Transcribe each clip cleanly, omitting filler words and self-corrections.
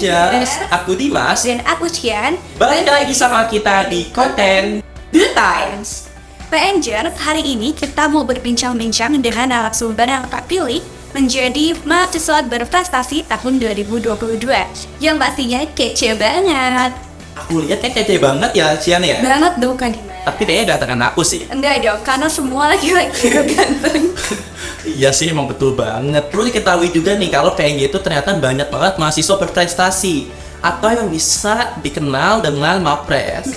Rangers. Aku Dimas. Dan aku Cian. Balik lagi sama kita di konten The Times. Rangers, hari ini kita mau berbincang-bincang dengan narasumber yang terpilih menjadi mahasiswa berprestasi tahun 2022 yang pastinya kece banget. Aku lihat kece banget ya Cian ya. Banget dong kan Dimas. Tapi kayaknya datangkan aku sih. Enggak dong, karena semua laki-laki ganteng. Iya sih, emang betul banget. Perlu diketahui juga nih kalau PNJ itu ternyata banyak banget mahasiswa berprestasi atau yang bisa dikenal dengan Mapres.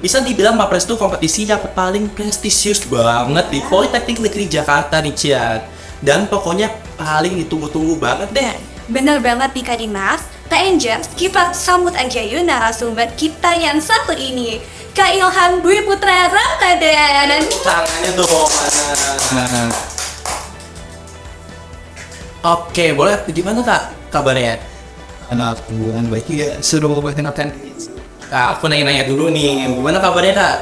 Bisa dibilang Mapres itu kompetisi yang paling prestisius banget di Politeknik Negeri Jakarta nih Cian. Dan pokoknya paling ditunggu-tunggu banget deh. Bener banget nih Kak Dimas. Rangers, kita sambut aja yuk narasumber kita yang satu ini, Kak Ilham Dwi Putra Ramadan. Tangannya tuh mana? Oke, boleh. Gimana Kak kabarnya? Anak hubungan baik ya, sudah buat konten. Kak, aku nanya-nanya dulu nih. Gimana kabarnya Kak?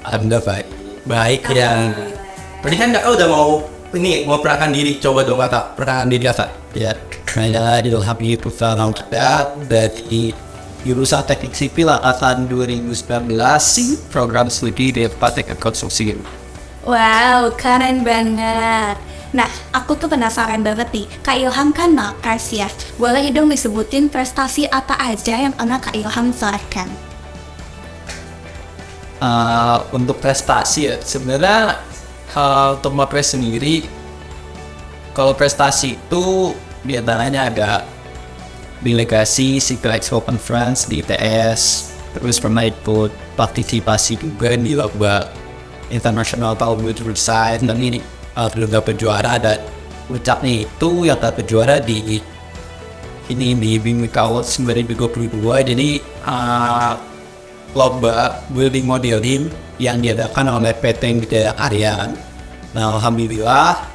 Alhamdulillah baik. Baik ya. Berarti kan Kak udah mau perkenalkan diri. Coba dong Kak, perkenalkan diri Kak. Ya, saya Ilham Dwi Putra Ramadan dari jurusan Teknik Sipil angkatan 2019, program studi di Teknik Konstruksi. Wow, keren banget. Nah, aku tuh penasaran banget nih, Kak Ilham kan Mapres ya. Boleh dong disebutin prestasi apa aja yang pernah Kak Ilham selesaikan? Untuk prestasi ya, sebenarnya untuk Mapres sendiri, kalau prestasi itu diantaranya ada delegasi Civil Expo Conference di ITS, terus pernah ikut partisipasi juga di lomba internasional tahun 2021 dan ini sudah dapat juara, dan puncaknya itu yang dapat juara di Bimika Awards 2022. Jadi lomba building modeling yang diadakan oleh PT Bidaya Karya. Nah, alhamdulillah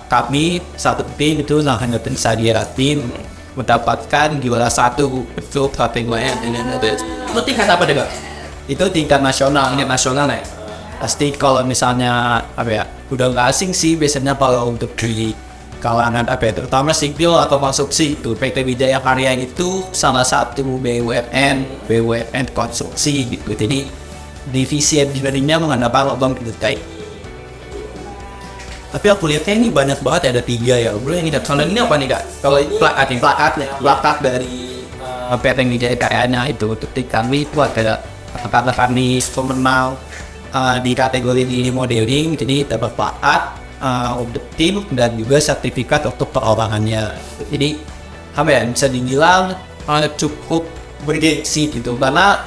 kami satu tim itu namanya tim Sadia tim mendapatkan juara satu untuk kategori yang ada. Itu tingkat apa deh Kak? Itu tingkat nasional ya. Pasti kalau misalnya udah nggak asing sih biasanya kalau untuk di kalangan terutama sipil atau konstruksi itu PT Wijaya Karya itu salah satu BUMN konstruksi gitu. Jadi divisi engineeringnya mengandalkan lubang terkait. Tapi aku lihatnya ini banyak banget ya, ada 3 ya. Boleh ini kalau ini apa nih Kak? Kalau plakat dari PT Wijaya Karya itu ketik kami itu ada kata kami pemenang di kategori ini modeling, jadi dapat plakat untuk tim dan juga sertifikat untuk perorangannya. Jadi bisa dibilang cukup bergengsi gitu, karena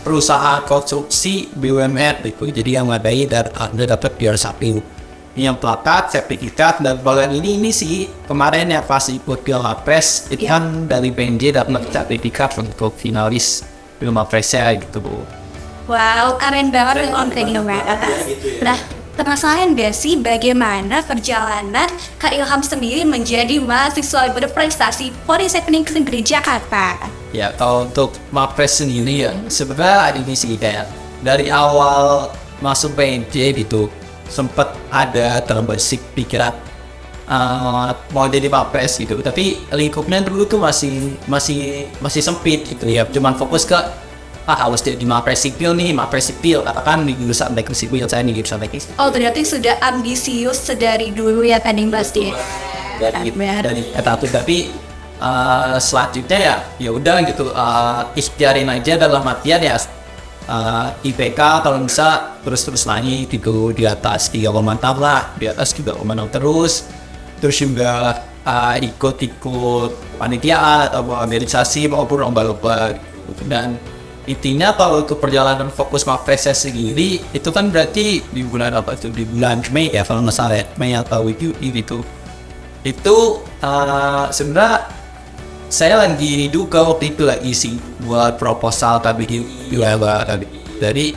perusahaan konstruksi BUMN itu jadi yang ngadai dan Anda dapat juara satu. Yang plakat, sertifikat, dan bagian ini sih kemarin yang pas ikut Piala Mapres itu kan dari PNJ dapat sertifikat untuk finalis Piala Mapresnya gitu Bu. Wow, keren banget Om Nah, penasaran gak sih bagaimana perjalanan Kak Ilham sendiri menjadi mahasiswa berprestasi Politeknik Negeri Jakarta? Ya, kalau untuk Mapres sendiri ya, sebenarnya ini sih kayak dari awal masuk PNJ gitu, sempat ada terbersih pikiran mau jadi Mapres gitu, tapi lingkupnya dulu tuh masih sempit gitu ya, cuman fokus ke harus jadi Mapres sipil, katakan di jurusan teknik sipil saya nih jurusan teknik. Oh, berarti sudah ambisius sedari dulu ya tadi pasti. Dari itu, tapi selanjutnya ya udah gitu, ikhtiarin aja dalam artian ya IPK kalau bisa terus lagi di atas 3,6 lah, di atas 3,6 terus juga ikut panitia atau organisasi maupun lomba-lomba gitu. Dan intinya kalau untuk perjalanan fokus Mapres sendiri itu kan berarti di bulan di bulan Mei ya kalau nggak salah ya, Mei atau itu sebenarnya saya lagi duga waktu itu lagi sih buat proposal tapi di ULA tadi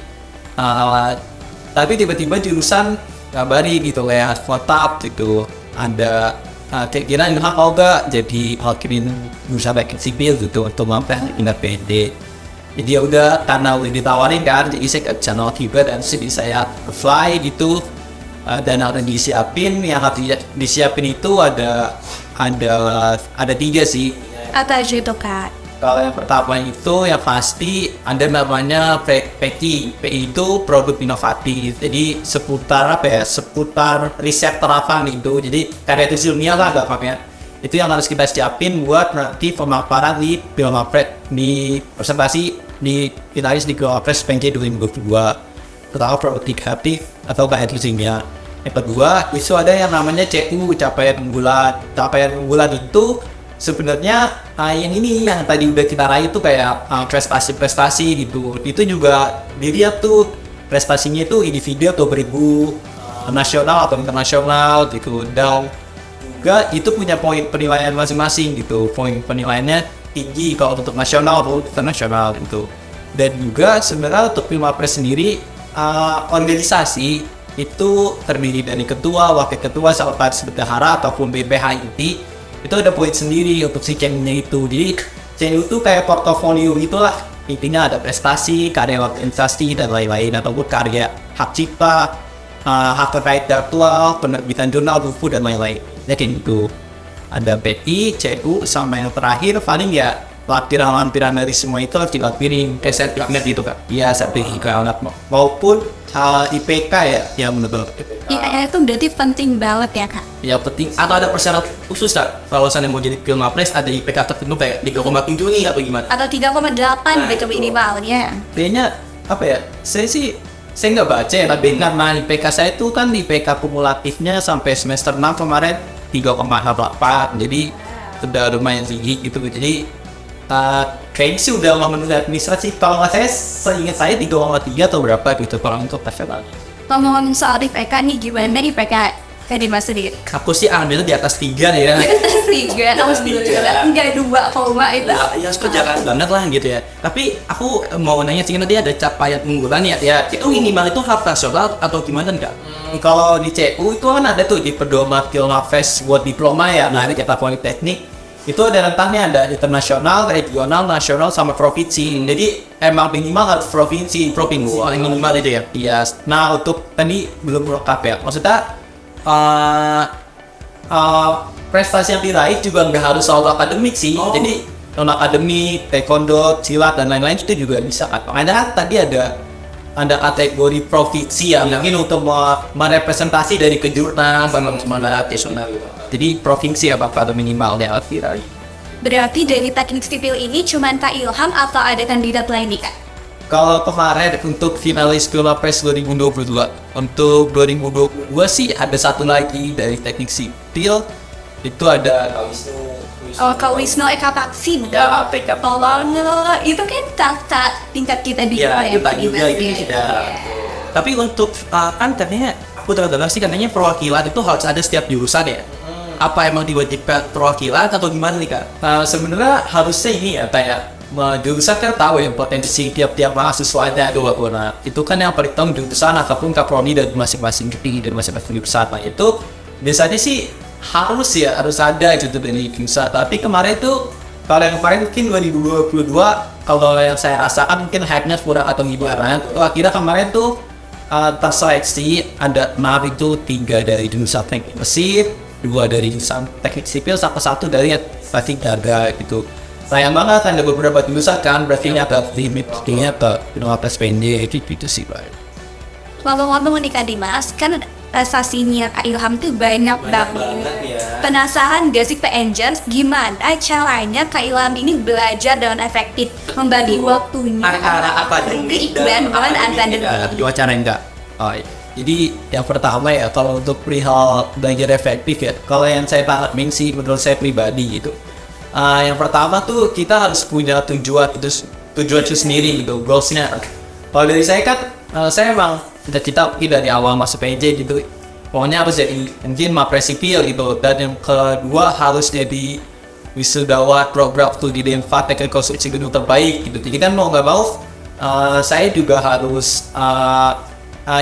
tapi tiba-tiba jurusan ngabari gitu ya WhatsApp gitu ada kira-kira mau gak jadi hakim jurusan teknik sipil gitu untuk pindah PD. Jadi ya udah karena udah ditawarin kan, jadi saya ke channel tiba dan saya apply gitu, dan ada disiapin. Yang harus disiapin itu ada 3 sih. Apa aja itu Kak? Kalau yang pertama itu yang pasti ada namanya PI. PI itu produk inovatif. Jadi seputar apa ya? Seputar riset terapan itu. Jadi karya itu ilmiah lah gampangnya. Itu yang harus kita siapin buat nanti pemaparan di Pilmapres di presentasi di finalis di Pilmapres PNJ 2022. Pertama produk kreatif atau karya itu ilmiah. Yang kedua itu ada yang namanya CU, capaian unggulan. Capaian unggulan itu sebenarnya yang ini yang tadi udah kita raih itu kayak prestasi-prestasi gitu. Itu juga dilihat tuh prestasinya itu individu atau beribu, nasional atau internasional gitu. Dan juga itu punya poin penilaian masing-masing gitu. Poin penilaiannya tinggi kalau untuk nasional atau internasional gitu. Dan juga sebenarnya untuk Pilmapres sendiri organisasi itu terdiri dari ketua, wakil ketua, sekretaris bendahara ataupun BPH inti. Itu ada poin sendiri untuk si CEM-nya itu. Jadi CEM itu kayak portofolio gitulah. Intinya ada prestasi, karya organisasi dan lain-lain, ataupun karya hak cipta, hak terkait intelektual, penerbitan jurnal, buku dan lain-lain. Jadi itu ada PI, CU, sama yang terakhir paling ya lampiran dari semua itu harus dilampirin sertifikat itu kan. Iya, sertifikat maupun IPK ya menurut. Iya, itu berarti penting banget ya Kak. Ya penting. Atau ada persyaratan khusus tak? Kalau saya mau jadi Pilmapres ada IPK tertentu kayak 3,7 nih atau gimana? Atau 3,8 gitu minimalnya. Kayaknya apa ya? Saya nggak baca ya, tapi karena IPK saya itu kan IPK kumulatifnya sampai semester 6 kemarin 3,8. Jadi sudah lumayan tinggi gitu. Jadi kayaknya sih udah memenuhi administrasi. Kalau nggak seingat saya 3,3 atau berapa gitu kalau untuk nasional. Ngomong soal IPK nih, gimana IPK Dimas sendiri? Aku sih ambil di atas 3 nih ya. Tiga, alhamdulillah. Enggak 2 itu. Ya sejalan banget lah gitu ya. Tapi aku mau nanya sih, tadi ada capaian unggulan ya. Ya itu minimal itu hak nasional atau gimana enggak? Kalau di CU itu kan ada tuh di pedoman Pilmapres buat diploma ya. Nah, di Jakarta Politeknik itu ada rentangnya, ada internasional, regional, nasional, sama provinsi. Jadi emang minimal harus provinsi. Wah, minimal itu ya. Iya. Nah, untuk tadi belum lengkap ya. Maksudnya prestasi yang diraih juga nggak harus soal akademik sih. Jadi non akademik, taekwondo, silat dan lain-lain itu juga bisa. Makanya tadi ada kategori provinsi ya, mungkin untuk merepresentasi dari kejurnas sama nasional. Jadi provinsi apa atau minimal ya diraih. Berarti dari teknik sipil ini cuma Kak Ilham atau ada kandidat lain nih Kak? Kalau kemarin untuk finalis Pilmapres 2022, untuk 2022 sih ada satu lagi dari teknik sipil, itu ada Kak Wisnu. Oh, Kak Wisnu Eka Paksi. Ya, PK. Tolong, itu kan kakak tingkat kita di Ya, kita PMP, juga Mas, itu ya. Tapi untuk kan katanya aku dengar sih katanya perwakilan itu harus ada setiap jurusan ya. Apa emang diwajibkan perwakilan atau gimana nih Kak? Sebenarnya harusnya ini ya kayak jurusan kan tahu ya potensi tiap-tiap mahasiswanya ada nah, itu kan yang perhitung jurusan ataupun kaprodi dari masing-masing dari masing-masing jurusan. Nah, itu biasanya sih harus ada gitu dari jurusan. Tapi kemarin itu kalau yang kemarin mungkin 2022 kalau yang saya rasakan mungkin hype-nya kurang atau gimana. Akhirnya kemarin tuh terseleksi ada 6 itu 3 dari jurusan teknik mesin, 2 dari jurusan teknik sipil, satu dari teknik daga gitu. Sayang banget ada beberapa jurusan kan berarti ada limitnya ke Pilmapres PNJ itu sih Pak. Ngomong-ngomong nih Kak Dimas, kan prestasinya Kak Ilham tuh banyak banget. Penasaran gak sih PNJers gimana caranya Kak Ilham ini belajar dengan efektif membagi waktunya Antara akademik dan akademik. Dua cara enggak. Oh, iya. Jadi yang pertama ya kalau untuk perihal belajar efektif ya, kalau yang saya pahami sih menurut saya pribadi gitu. Yang pertama tuh kita harus punya tujuan itu sendiri gitu, goalsnya. Kalau dari saya kan, saya emang cita-cita dari awal masuk PNJ gitu. Pokoknya harus jadi mungkin Mapres sipil gitu. Dan yang kedua harus jadi wisudawan program studi D4 teknik konstruksi gedung terbaik gitu. Jadi kan mau nggak mau, saya juga harus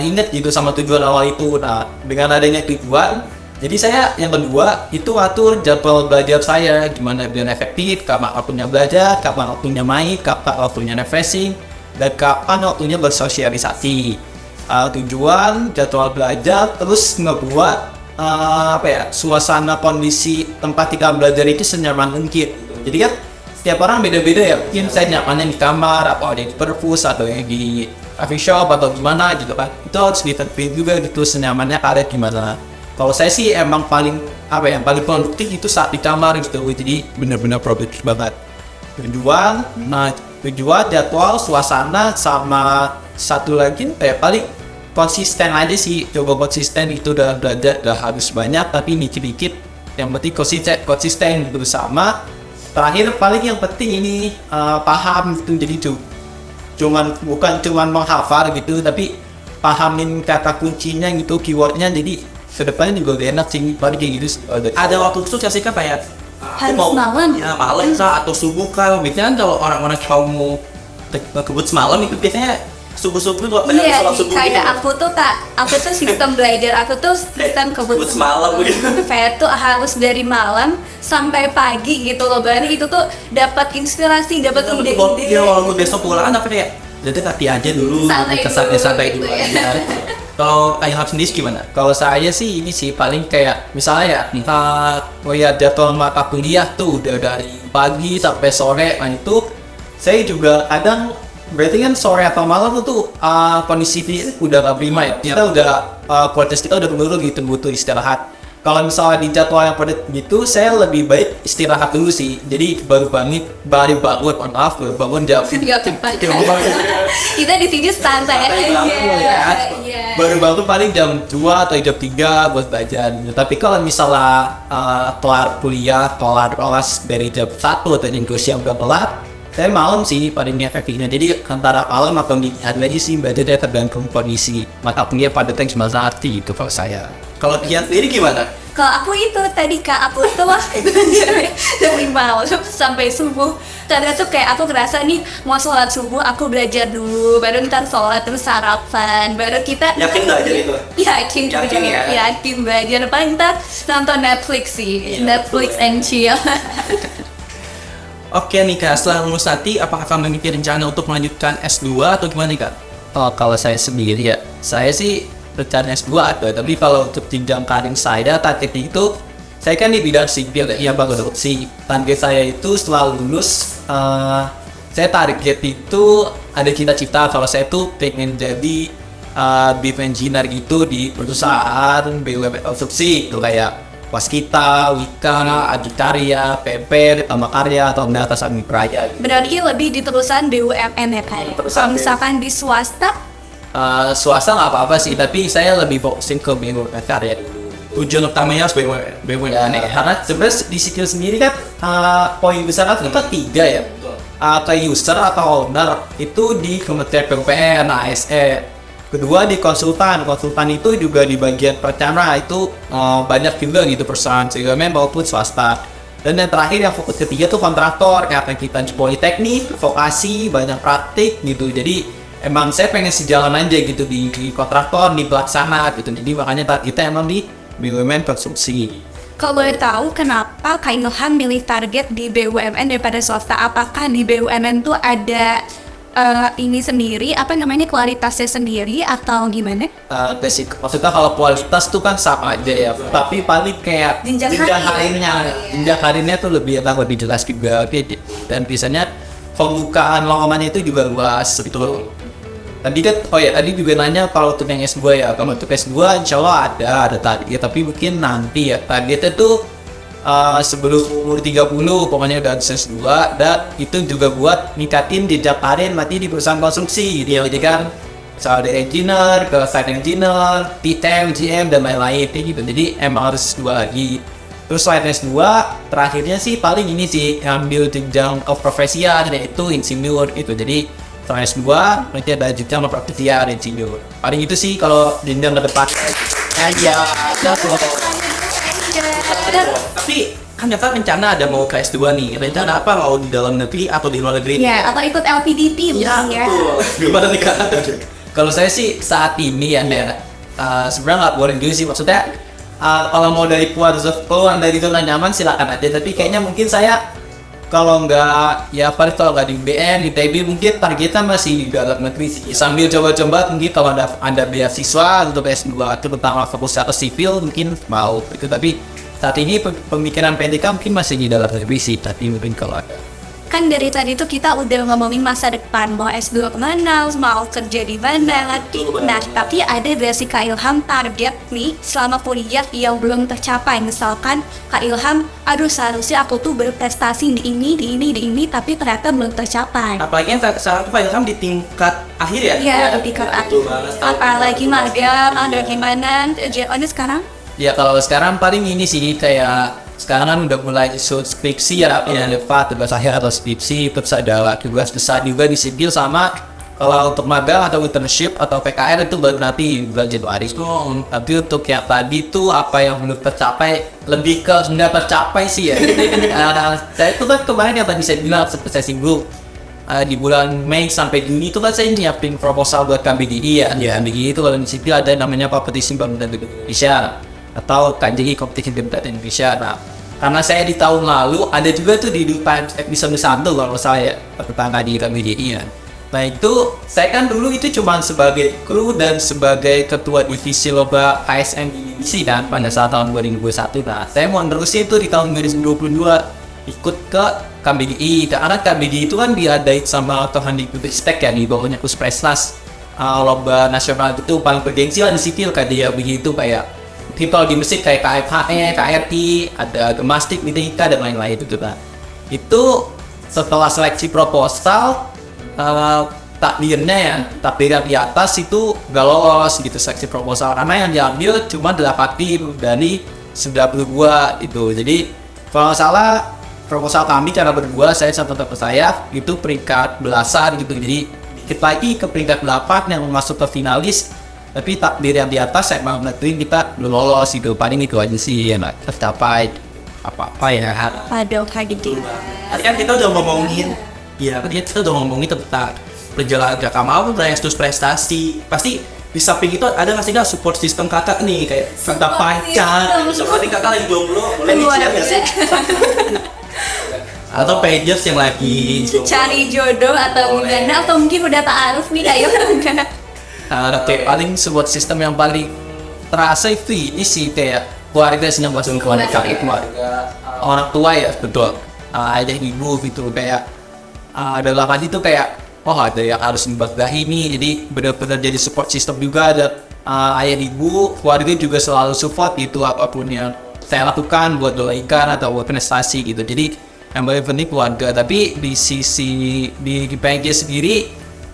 ingat gitu sama tujuan awal itu. Nah, dengan adanya tujuan, jadi saya yang kedua itu atur jadwal belajar saya gimana biar efektif, kapan waktunya belajar, kapan waktunya main, kapan waktunya refreshing, dan kapan waktunya bersosialisasi. Tujuan jadwal belajar terus ngebuat suasana kondisi tempat kita belajar itu senyaman mungkin. Jadi kan setiap orang beda-beda ya, mungkin saya nyamannya di kamar, atau di perpus, atau di coffee shop, atau gimana gitu kan. Itu harus ditentuin juga gitu, senyamannya kalian gimana. Kalau saya sih emang paling produktif itu saat di kamar gitu, jadi benar-benar produktif banget. Tujuan, jadwal, suasana, sama satu lagi paling konsisten aja sih. Coba konsisten itu udah harus banyak, tapi dikit-dikit. Yang penting konsisten gitu. Sama terakhir paling yang penting ini paham gitu. Jadi bukan cuman menghafal gitu, tapi pahamin kata kuncinya gitu, keywordnya. Jadi kedepannya juga lebih enak sih, paling kayak gitu. Ada waktu khusus ya sih kan kayak Harus malam. ya malam kah atau subuh kah? Biasanya kan kalau orang-orang kamu kebut semalam itu biasanya subuh-subuh tuh Iya, sholat subuh kayak gitu. aku tuh sistem belajar, aku tuh sistem Kebut kebut semalam gitu. Saya tuh harus dari malam sampai pagi gitu loh. Berarti itu tuh dapat inspirasi, dapat ide-ide. Ya walaupun besok pulang tapi kayak jadi hati aja dulu, santai dulu aja. Kalau Ayah sendiri gimana? Kalau saya sih ini sih paling kayak misalnya ya jadwal mata kuliah tuh udah dari pagi sampai sore, nah itu saya juga kadang berarti kan sore atau malam tuh kondisi udah gak prima ya. Kita udah kualitas kita udah menurun gitu, butuh istirahat. Kalau misalnya di jadwal yang padat gitu, saya lebih baik istirahat dulu sih. Jadi baru bangun jam. Kita di sini santai aja. Baru bangun paling jam 2 atau jam 3 buat belajar. Tapi kalau misalnya kelar kelas dari jam 1 atau jam 2 siang udah kelar, saya malam sih paling efektifnya. Jadi antara malam atau di hari aja sih belajarnya tergantung kondisi mata kuliah padatnya cuma arti gitu kalau saya. Kalau dia sendiri gimana? Kalau aku itu tadi Kak, aku tuh dari malam sampai subuh. Karena tuh kayak aku ngerasa nih mau sholat subuh, aku belajar dulu, baru ntar sholat terus sarapan, baru kita Yakin belajar itu? Yakin ya? Yakin belajar. Paling ntar nonton Netflix sih, Netflix and chill. Oke nih Kak, setelah lulus nanti apakah kamu memiliki rencana untuk melanjutkan S2 atau gimana nih Kak? Kalau saya sendiri ya, saya sih rencana S2 ada, tapi kalau untuk jenjang karir saya targetnya itu, saya kan di bidang sipil ya, si target saya itu setelah lulus, saya target itu ada cita-cita kalau saya tuh pengen jadi BIM engineer gitu di perusahaan BUMN konstruksi itu kayak Waskita, Wika, Adikarya, PP, Tama Karya, atau Menata Sami Praya. Berarti lebih di perusahaan BUMN ya Kak? Kalau misalkan di swasta? Swasta nggak apa-apa sih, tapi saya lebih fokusin ke BUMN karya dulu. Tujuan utamanya harus BUMN Ya, karena sebenarnya di skill sendiri kan poin besar itu kan 3 ya. Atau user atau owner itu di Kementerian PUPR, ASN. Kedua di konsultan itu juga di bagian perencana itu banyak juga gitu perusahaan BUMN maupun swasta. Dan yang terakhir yang fokus ketiga tuh kontraktor, karena kita politeknik, vokasi, banyak praktik gitu. Jadi emang saya pengen sejalan aja gitu di kontraktor, di pelaksana gitu. Jadi makanya kita emang di BUMN konstruksi. Kalau boleh tahu kenapa Kak Ilham milih target di BUMN daripada swasta? Apakah di BUMN tuh ada ini sendiri, kualitasnya sendiri atau gimana? Basic. Maksudnya kalau kualitas tuh kan sama aja ya, tapi paling kayak jenjang karirnya tuh lebih jelas juga. Dan biasanya pembukaan lowongannya itu juga luas gitu. Tadi juga nanya kalau untuk yang S2 ya. Kalau untuk S2 insya Allah ada target, tapi mungkin nanti ya targetnya tuh sebelum umur 30 pokoknya udah S2, dan itu juga buat ningkatin jejak karir mati di perusahaan konstruksi gitu. Jadi kan soal dari engineer ke site engineer, PM, GM dan lain-lain gitu. Jadi emang harus S2 lagi. Terus selain S2 terakhirnya sih paling ini sih ambil jenjang keprofesian yaitu insinyur gitu. Jadi selain S2 nanti ada jenjang keprofesian insinyur. Paling itu sih kalau jenjang ke depan. Tapi kan Kakak rencana ada mau ke S2 nih. Rencana apa, mau di dalam negeri atau di luar negeri? Ya, atau ikut LPDP Ya, mungkin ya. betul. Gimana nih Kak? Kalau saya sih saat ini ya, sebenarnya nggak boring juga sih, maksudnya kalau mau dari keluar dari zona nyaman silakan aja. Tapi kayaknya mungkin saya kalau nggak ya paling kalau nggak di BN di TB mungkin targetnya masih di dalam negeri sih. Sambil coba-coba mungkin kalau ada beasiswa untuk S2 itu tentang fokus ke sipil mungkin mau itu. Tapi saat ini pemikiran PDK mungkin masih di dalam revisi, tapi mungkin kalau ada. Kan dari tadi tuh kita udah ngomongin masa depan, mau S2 kemana, mau kerja di mana. Nah, tapi ada versi Kak Ilham target nih selama kuliah yang belum tercapai. Misalkan Kak Ilham, aduh seharusnya aku tuh berprestasi di ini, tapi ternyata belum tercapai. Apalagi yang sekarang tuh Pak Ilham di tingkat akhir ya? Iya, di tingkat akhir. Apalagi magang, ada gimana, kerjaannya sekarang? Ya kalau sekarang paling ini sih kayak sekarang kan udah mulai isu skripsi ya, lepas tugas akhir atau skripsi, terus ada tugas besar juga di sipil sama kalau untuk magang atau internship atau PKR itu baru nanti bulan Januari. Tapi untuk yang tadi tuh apa yang belum tercapai lebih ke nggak tercapai sih ya. Saya itu kan kemarin yang tadi saya bilang seperti saya singgung di bulan Mei sampai Juni itu kan saya nyiapin proposal buat KBDI ya. Ya KBDI itu kalau di sipil ada namanya kompetisi bangunan Indonesia atau KJI kompetisi bangunan Indonesia. Nah, karena saya di tahun lalu ada juga tuh di episode 1 kalau saya tentang di KBDI ya. Nah itu saya kan dulu itu cuma sebagai kru dan sebagai ketua divisi lomba ASN di divisi dan pada saat tahun 2021. Nah saya mau nerusin itu di tahun 2022 ikut ke KBDI. Karena KBDI itu kan diadain sama Kemendikbudristek ya, di bawahnya Puspresnas. Lomba nasional itu paling bergengsi lah di sipil kayak dia begitu kayak kalau di musik kayak KFHE, KRI, ada Gemastik, Mitika dan lain-lain itu kan. Itu setelah seleksi proposal takdirnya di atas itu gak lolos gitu seleksi proposal karena yang diambil cuma 8 tim dari 92 itu. Jadi kalau nggak salah proposal kami cara berdua saya sama teman saya itu peringkat belasan gitu, jadi dikit lagi ke peringkat 8 yang masuk ke finalis, tapi takdir yang di atas saya mau nentuin kita belum lolos itu. Paling itu aja sih yang tercapai apa ya. Aduh, kayak gitu. Tadi kan kita udah ngomongin, ya kita udah ngomongin tentang perjalanan kakak mau meraih prestasi. Pasti di samping itu ada nggak sih nggak support system kakak nih, kayak kakak pacar, seperti kakak lagi jomblo, boleh dicari atau pages yang lagi cari jodoh atau gimana, atau mungkin udah ta'aruf nih ayo. Kayak paling support system yang paling terasa itu ini sih kayak keluarga senang bahasa keluarga orang tua ya, betul. Ayah ibu gitu kayak adalah tadi itu kayak ada yang harus membanggahi nih, jadi benar-benar jadi support system juga. Ada ayah ibu keluarga juga selalu support gitu apapun yang saya lakukan buat doaikan atau buat prestasi gitu. Jadi yang paling penting keluarga. Tapi di sisi di PNJ sendiri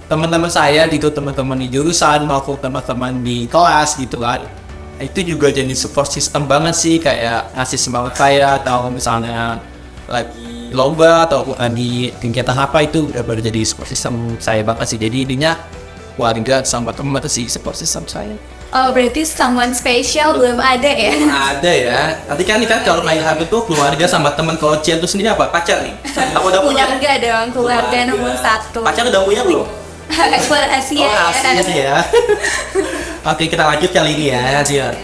teman-teman saya gitu, teman-teman di jurusan maupun teman-teman di kelas gitu kan, itu juga jadi support system banget sih, kayak ngasih semangat saya atau misalnya lagi lomba atau di kegiatan apa itu udah jadi support system saya banget sih. Jadi intinya keluarga sama teman sih support system saya. Oh, berarti someone special belum ada ya? Ada ya. Nanti kan kalau main HP tuh keluarga sama teman. Kalau Cian tuh sendiri apa? Pacar nih? Aku udah punya. Keluarga dong, keluarga nomor 1. Pacar udah punya belum? Eksplorasi ya. Oke, kita lanjut kali ini ya, Cian.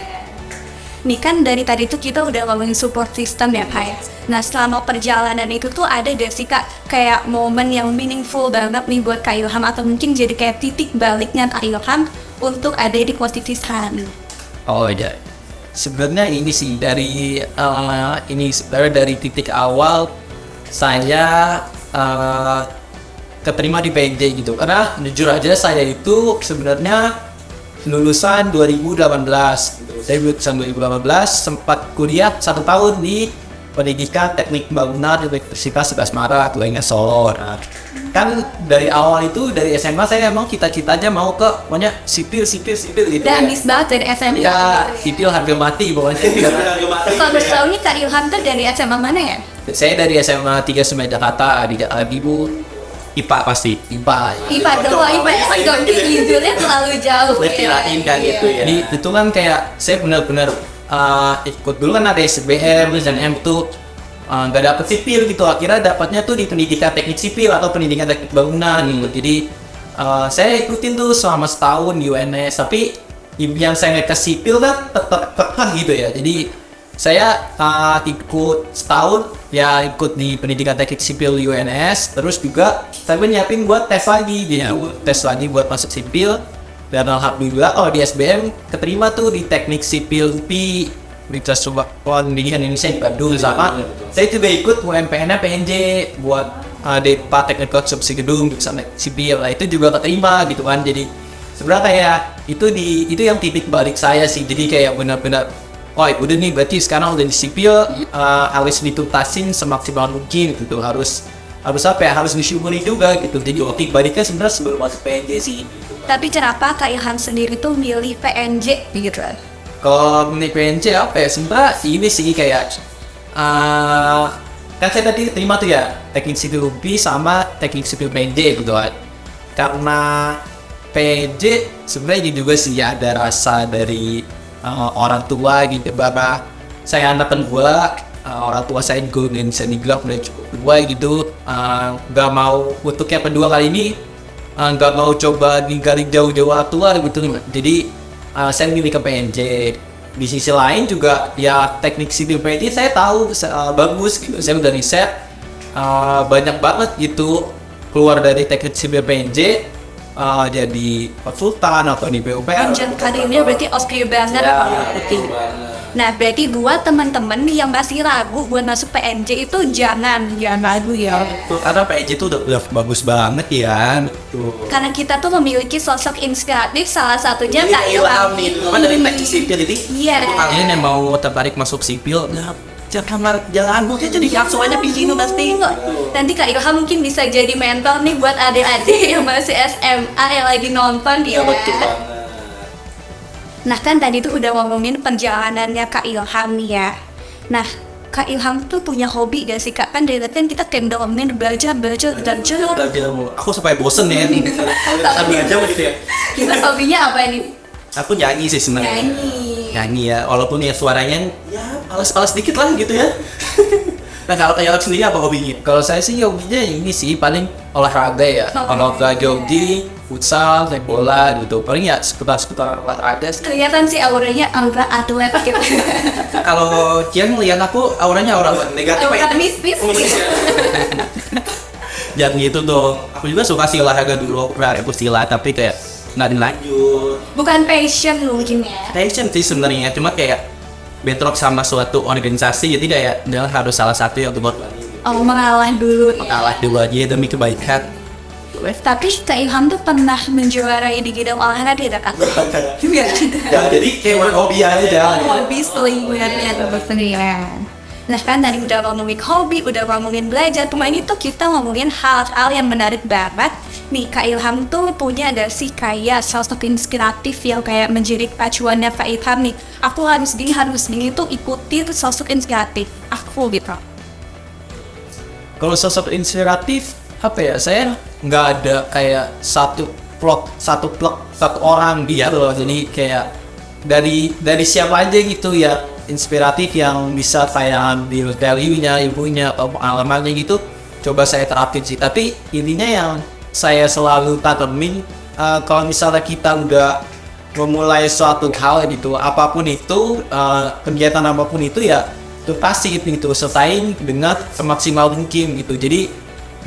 Nih kan dari tadi tuh kita udah ngomongin support system ya Kak ya. Nah selama perjalanan itu tuh ada gak sih Kak kayak momen yang meaningful banget nih buat Kak Ilham, atau mungkin jadi kayak titik baliknya Kak Ilham untuk ada di posisi sekarang? Oh iya, sebenarnya ini sih dari sebenarnya dari titik awal saya keterima di PNJ gitu, karena jujur aja saya itu sebenarnya lulusan 2018 gitu. Saya lulusan 2018 sempat kuliah 1 tahun di Pendidikan Teknik Bangunan Universitas 11 Maret Solo. Nah, kan dari awal itu dari SMA saya emang cita-citanya mau ke pokoknya sipil gitu. Dan habis banget dari SMA. Ya, sipil harga mati pokoknya. Kalau tahu nih Kak Ilham tuh dari SMA mana ya? Saya dari SMA 3 Jakarta di Ibu. IPA pasti. IPA doang, IPA nggak mungkin judulnya terlalu jauh. Kirain kan gitu ya. Jadi itu kan kayak saya benar-benar ikut dulu kan ada SBM dan M tuh nggak dapet sipil gitu, akhirnya dapatnya tuh di pendidikan teknik sipil atau pendidikan teknik bangunan gitu. Jadi saya ikutin tuh selama setahun di UNS, tapi yang saya ke sipil kan tetap gitu ya. Jadi saya ikut setahun ya, ikut di pendidikan teknik sipil UNS, terus juga saya nyiapin buat tes lagi buat masuk sipil, dan alhamdulillah di SBM keterima tuh di teknik sipil UPI Universitas Pendidikan Indonesia di Bandung, sama saya juga ikut UMPN PNJ buat Depa Teknik Konstruksi Gedung sama sipil. Itu juga keterima gitu kan. Jadi sebenarnya kayak itu yang titik balik saya sih. Jadi kayak benar-benar udah nih berarti sekarang udah di sipil, harus dituntasin semaksimal mungkin gitu. Harus apa ya, harus disyukuri juga gitu. Jadi titik baliknya sebenarnya sebelum masuk PNJ sih. Tapi kenapa Kak Ilham sendiri tuh milih PNJ gitu? Kalau milih PNJ apa ya, sebenarnya ini sih kayak kan saya tadi terima tuh ya teknik sipil UPI sama teknik sipil PNJ gitu kan. Karena PNJ sebenarnya juga sih ada rasa dari orang tua gitu, bahwa saya anak kedua, orang tua saya juga bisa dibilang udah cukup tua gitu, nggak mau untuk yang kedua kali ini nggak mau coba digali jauh-jauh tua gitu. Jadi saya milih ke PNJ. Di sisi lain juga ya teknik sipil PNJ saya tahu bagus gitu. Saya udah riset banyak banget gitu keluar dari teknik sipil PNJ, jadi konsultan atau di PUPR. Jenjang karirnya berarti oke banget. Nah, berarti buat teman-teman yang masih ragu buat masuk PNJ itu jangan ragu ya. Karena PNJ itu udah bagus banget ya. Karena kita tuh memiliki sosok inspiratif, salah satunya Kak Ilham nih. Cuma dari teknik sipil ini. Iya. Kalian yang mau tertarik masuk sipil, jangan jadi langsung aja bikin pasti. Nanti Kak Ilham mungkin bisa jadi mentor nih buat adik-adik yang masih SMA yang lagi nonton dia. Nah kan tadi tuh udah ngomongin perjalanannya Kak Ilham nih ya. Nah Kak Ilham tuh punya hobi gak sih Kak? Kan dari tadi kita ngomongin belajar. Aku sampai bosen ya. Tapi aja gitu ya. Kita hobinya apa ini? Aku nyanyi sih sebenarnya. Nyanyi ya, walaupun ya suaranya ya palas-palas dikit lah gitu ya. Nah kalau kayak sendiri apa hobinya? Kalau saya sih hobinya ini sih paling olahraga ya, olahraga jogging, futsal, main bola gitu. Paling ya seputar olahraga. Kelihatan sih auranya aura atlet gitu. Kalau Cian ngeliat aku auranya aura negatif. Aura mis. Jangan gitu dong. Aku juga suka sih olahraga dulu, aku silat tapi kayak nggak dilanjut. Bukan passion mungkin ya. Passion sih sebenarnya, cuma kayak bentrok sama suatu organisasi, jadi kayak dia harus salah satu yang buat mengalah dulu aja demi kebaikan. Tapi Kak Ilham tuh pernah menjuarai di bidang olahraga tidak Kak? Juga. Ya jadi kayak hobi aja. Hobi selingkuhannya bersendirian. Nah kan tadi udah ngomongin hobi, udah ngomongin belajar, cuma ini tuh kita ngomongin hal-hal yang menarik banget. Nih Kak Ilham tuh punya ada sih kayak sosok inspiratif yang kayak menjadi pacuannya Kak Ilham nih. Aku harus gini tuh ikuti sosok inspiratif aku gitu. Kalau sosok inspiratif apa ya, saya nggak ada kayak satu orang gitu loh. Jadi kayak dari siapa aja gitu ya inspiratif yang bisa saya ambil value-nya, ilmunya atau pengalamannya gitu, coba saya terapin sih. Tapi intinya yang saya selalu tanemin, kalau misalnya kita udah memulai suatu hal gitu, apapun itu, kegiatan apapun itu ya itu pasti gitu, selesai dengan semaksimal mungkin gitu. Jadi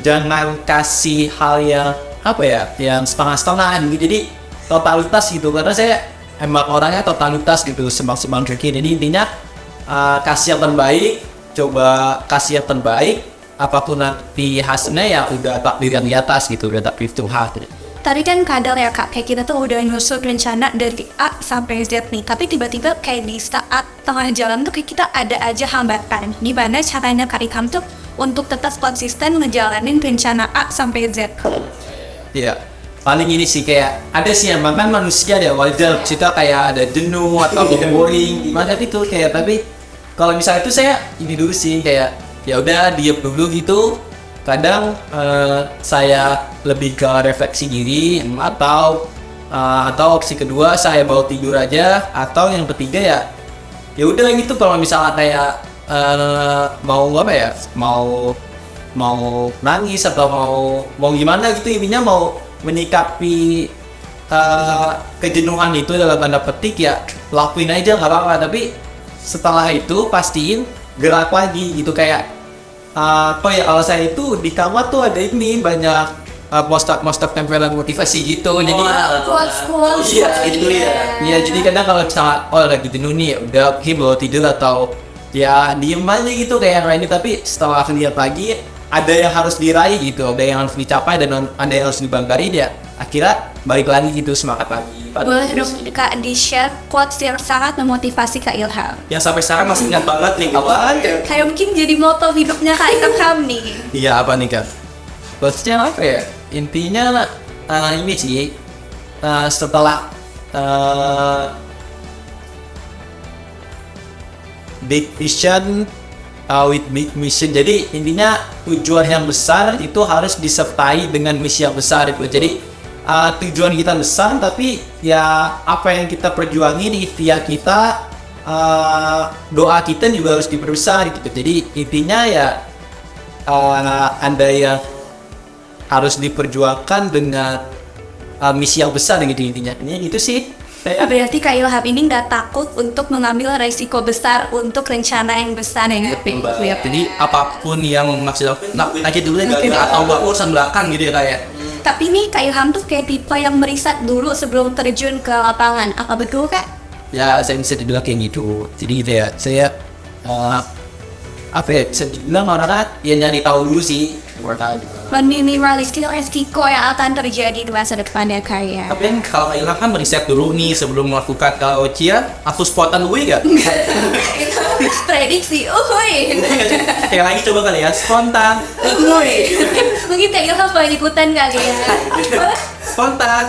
jangan kasih hal yang yang setengah-setengah gitu. Jadi totalitas gitu, karena saya emang orangnya totalitas gitu semaksimal mungkin. Jadi intinya kasih yang terbaik, coba kasih yang terbaik, apapun nanti hasilnya ya udah takdir yang di atas gitu, udah takdir Tuhan. Tadi kan kadang ya Kak, kayak kita tuh udah nyusun rencana dari A sampai Z nih, tapi tiba-tiba kayak di saat tengah jalan tuh kayak kita ada aja hambatan. Gimana caranya Kak Ilham tuh untuk tetap konsisten ngejalanin rencana A sampai Z? Iya, paling ini sih kayak ada sih emang kan manusia ya, wajar kita kayak ada jenuh atau boring gimana itu kayak. Tapi kalau misalnya itu saya ini dulu sih kayak ya udah diam dulu gitu. Kadang saya lebih ke refleksi diri, atau opsi kedua saya bawa tidur aja, atau yang ketiga ya udah gitu. Kalau misalnya kayak mau nangis atau mau gimana gitu, intinya mau menyikapi kejenuhan itu dalam tanda petik ya lakuin aja nggak apa-apa. Tapi setelah itu pastiin gerak lagi gitu. Kayak kalau saya itu di kamar tuh ada ini banyak post tempelan motivasi gitu. Jadi Quotes. Iya, itu ya. ya jadi kadang kalau misalnya lagi jenuh nih udah oke mau tidur atau ya diem aja gitu kayak ini, tapi setelah aku lihat lagi ada yang harus diraih gitu, ada yang harus dicapai dan ada yang harus dibanggain ya akhirnya balik lagi gitu semangat lagi. Boleh dong Kak di-share quotes yang sangat memotivasi Kak Ilham. Yang sampai sekarang masih ingat banget nih. Apaan ya? Kayak mungkin jadi moto hidupnya Kak Ilham nih. Iya, apa nih Kak? Quotesnya apa ya? Intinya ini sih setelah big vision with big mission. Jadi intinya tujuan yang besar itu harus disertai dengan misi yang besar itu. Jadi tujuan kita besar, tapi ya apa yang kita perjuangin, ikhtiar kita, doa kita juga harus diperbesar gitu. Jadi intinya ya ada yang harus diperjuangkan dengan misi yang besar gitu intinya. Ini itu sih. Berarti Kak Ilham ini nggak takut untuk mengambil resiko besar untuk rencana yang besar ya nggak? Ya, jadi apapun yang maksud aku lakuin aja dulu ya, atau nggak urusan belakang gitu ya kayak. Tapi nih Kak Ilham tuh kayak tipe yang meriset dulu sebelum terjun ke lapangan. Apa betul Kak? Ya saya bisa dibilang kayak gitu. Jadi gitu ya, saya apa ya, bisa dibilang orang-orang ya nyari tahu dulu sih. Meminimalisir resiko yang akan terjadi di masa depannya Kak ya. Tapi kan kalau Kak Ilham kan meriset dulu nih sebelum melakukan kalau Cia, aku spontan gue gak? Prediksi, uhuy. Kayak lagi coba kali ya, spontan. Mungkin Kak Ilham pengen ikutan kali ya. Spontan.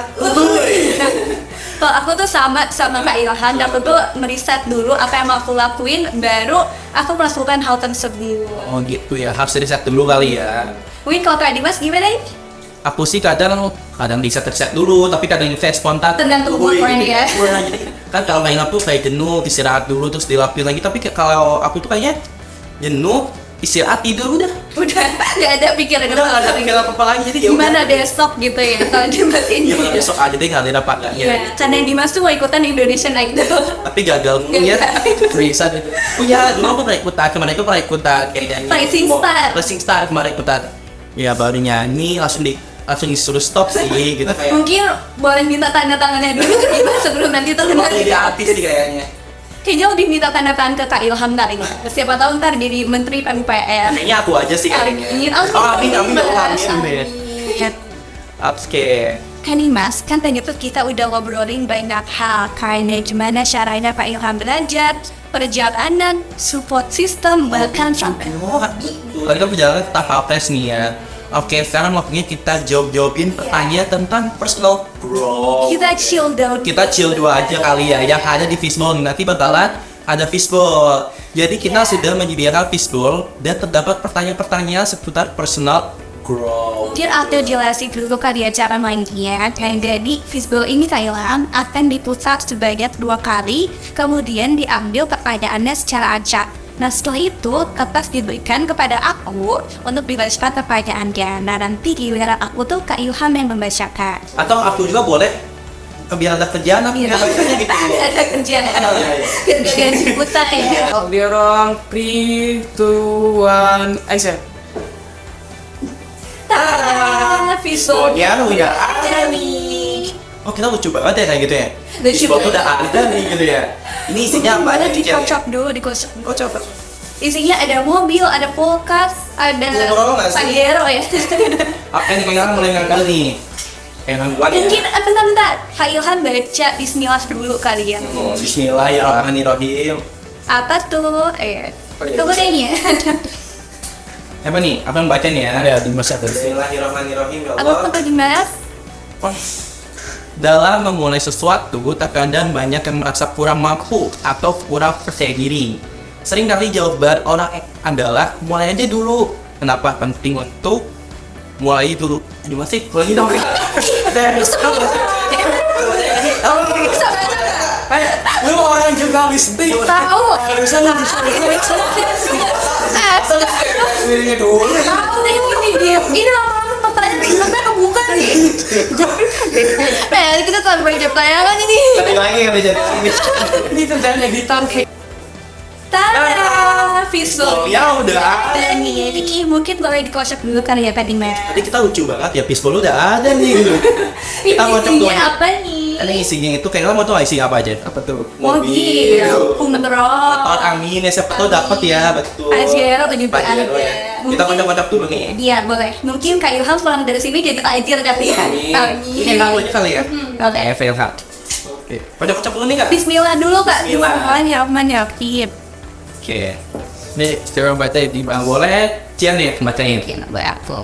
Kalau aku tuh sama Kak Ilham, aku tuh meriset dulu apa yang mau aku lakuin, baru aku melakukan hal tersebut. Oh gitu ya, harus riset dulu kali ya. Mungkin kalau Kak Dimas gimana nih? Aku sih kadang riset dulu, tapi kadang saya spontan. Tergantung mood ya. Kan kalau main aku kayak jenuh, istirahat dulu terus dilakuin lagi. Tapi kalau aku tuh kayaknya jenuh, istirahat tidur udah. Udah nggak ada pikiran Udah nggak ada pikiran apa lagi, jadi ya gimana udah. besok gitu ya kalau Dimas ini. Iya, besok aja deh kali dapat Iya, ya. karena Dimas tuh mau ikutan Indonesian Idol. Tapi gagal ya. Riset itu. Iya, dulu aku pernah ikutan, kemarin aku pernah ikutan kayak nyanyi. Rising Star. Rising Star kemarin ikutan. Ya baru nyanyi langsung disuruh stop sih gitu kayak. Mungkin boleh minta tanda tangannya dulu ke Dimas sebelum nanti terkenal. Jadi artis sih kayaknya. Kayaknya lebih minta tanda tangan ke Kak Ilham dari ini. Siapa tahu ntar jadi Menteri PUPR. Kayaknya aku aja sih kayaknya. Amin. Amin. Amin. Oke. Kan nih Mas, kan tadi tuh kita udah ngobrolin banyak hal kayak gimana caranya Pak Ilham belajar, perjalanan, support system, bahkan sampai Tadi kan perjalanan tahap tes nih ya. Oke, sekarang waktunya kita jawabin pertanyaan tentang personal growth. kita chill down. Kita chill dua aja kali ya, yang ada di fishbowl nanti bakalan ada fishbowl. Jadi kita sudah menyediakan fishbowl dan terdapat pertanyaan-pertanyaan seputar personal growth. Mungkin aku jelasin dulu kali ya cara mainnya. Kayak jadi fishbowl ini Kak Ilham akan diputar sebanyak 2 kali, kemudian diambil pertanyaannya secara acak. Nah setelah itu kertas diberikan kepada aku untuk dibacakan pertanyaannya. Nah nanti giliran aku tuh Kak Ilham yang membacakan. Atau aku juga boleh biar ada kerjaan tapi nggak bacanya gitu. Ada kerjaan. Kerjaan diputar ya. Dia orang 3, 2, 1, action. Tada, fishbowl Ya, ya. ada nih. Oh kita lucu banget ya kayak gitu ya. Lucu Fishbowl tuh banget. udah ada nih gitu ya. Ini isinya apa Mana aja Cia? dikocok dulu, dikocok. Oh coba. Isinya ada mobil, ada kulkas, ada Ngomong-ngomong nggak sih? Pajero ya. Apa yang kalian mulai ngangkat nih? Kayak ngangkat ya. Mungkin bentar. Kak Ilham baca Bismillah dulu kali ya. Oh, Bismillahirrahmanirrahim. Apa tuh? Tunggu deh nih ya. Apa nih? Apa yang baca nih ya? Ada di masa itu. Bismillahirrahmanirrahim ya Apa Allah. tuh Dimas? Dalam memulai sesuatu, terkadang banyak yang merasa kurang mampu atau kurang percaya diri. Seringkali jawaban orang adalah mulai aja dulu. Kenapa penting untuk mulai dulu? Ini masih lagi dong. Lu orang jurnalis nih. Tahu. Ini dulu. Tahu deh ini dia. Ini lama-lama pertanyaan kita kebuka nih. Kita tanpa jawab tayangan ini. Lagi nggak bisa. Ini terjadi di tarik. Tada, peaceful. Ya udah. Dan nih, jadi mungkin boleh dikocok dulu kali ya tadi Mas. Tadi kita lucu banget ya, peaceful udah ada nih. Kita kocok dulu. Isinya apa nih? Ini isinya itu kayaknya mau tuh isi apa aja? Apa tuh? Mobil, umroh, Oh, amin ya, siapa tahu dapat ya, betul. Pajero lebih Pajero ada. ya. Kita kocok-kocok dulu nih. Iya boleh. Mungkin Kak Ilham pulang dari sini jadi tajir tapi ya. Ini kamu aja kali ya. Oke. Fail hard. Oke, kocok-kocok dulu nih Kak. Bismillah dulu Kak. Bismillah. Bismillahirrahmanirrahim. Oke. Nih, sekarang baca di boleh. Cian nih bacain. Boleh aku.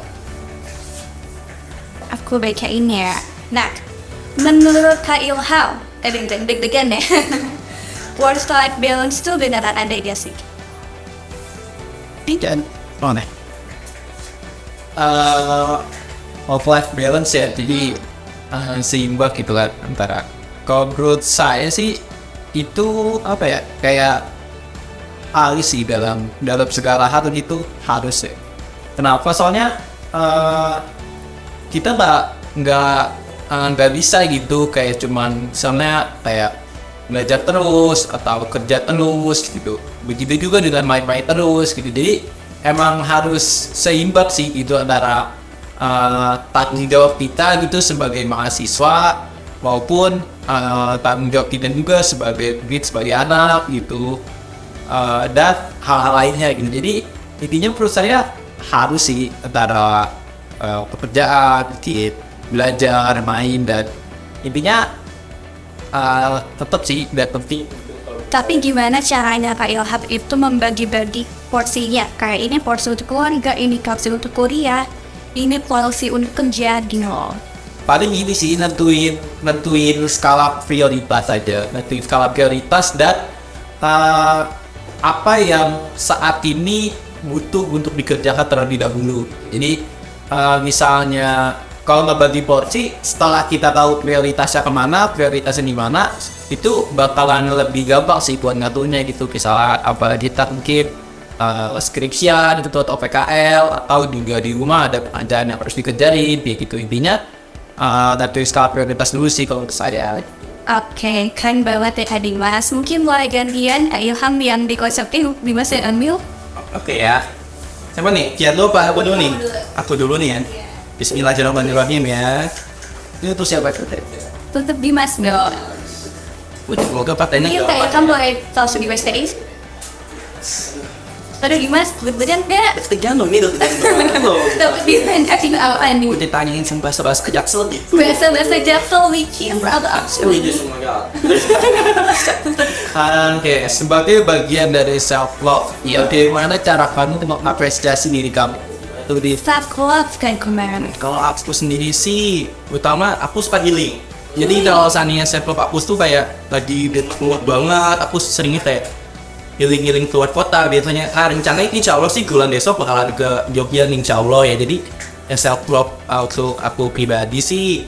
Aku bacain ya. Nah, menurut Kak Ilham, deg-degan ya. Work-life balance itu beneran ada ya sih? Dan mana? Work life balance ya, jadi seimbang gitu kan antara. Kalau menurut saya sih itu apa ya, kayak harus sih dalam segala hal itu harus ya. Kenapa? Soalnya kita nggak bisa gitu kayak cuman misalnya kayak belajar terus atau kerja terus gitu. Begitu juga dengan main-main terus gitu. Jadi emang harus seimbang sih itu antara tanggung jawab kita gitu sebagai mahasiswa maupun tanggung jawab kita juga sebagai anak gitu, dan hal-hal lainnya gitu. Jadi intinya menurut saya harus sih antara pekerjaan, belajar, main, dan intinya tetap sih dan penting. Tapi gimana caranya Kak Ilham itu membagi-bagi porsinya? Kayak ini porsi untuk keluarga, ini porsi untuk kuliah, ini porsi untuk kerja gitu. Paling ini sih nentuin skala prioritas aja, dan apa yang saat ini butuh untuk dikerjakan terlebih dahulu. Jadi misalnya kalau ngebagi porsi, setelah kita tahu prioritasnya kemana, prioritasnya di mana, itu bakalan lebih gampang sih buat ngaturnya gitu. Misalnya apa kita mungkin skripsian gitu atau PKL, atau juga di rumah ada pekerjaan yang harus dikerjain, gitu. Intinya dari skala prioritas dulu sih kalau untuk saya. Oke, keren banget ya Kak Dimas. Mungkin mulai gantian Kak Ilham yang dikonsepin Dimas dan ambil. Oke ya. Siapa nih? Kian lu apa aku dulu nih? Aku dulu nih ya. Bismillahirrahmanirrahim ya. Ini tuh siapa itu? Tetap Dimas dong. Udah mau ke partainya. Mungkin Kak Ilham boleh langsung di backstage. Aduh Dimas, beneran nggak? Jangan dong, ini Tapi Dimas acting apa nih? udah tanyain sama bahasa kejaksel gitu. Bahasa Jaksel licin, brother. Kan kayak sebagai bagian dari self love, ya bagaimana cara kamu mengapresiasi diri kamu? Tuh di Self love kan kemarin. kalau aku sendiri sih, utama aku suka healing. Jadi kalau seandainya self love aku tuh kayak lagi kuat banget, aku seringnya kayak healing keluar kota biasanya. Rencananya insya Allah sih bulan besok bakalan ke Jogja nih, insya Allah ya. Jadi yang self love untuk aku pribadi sih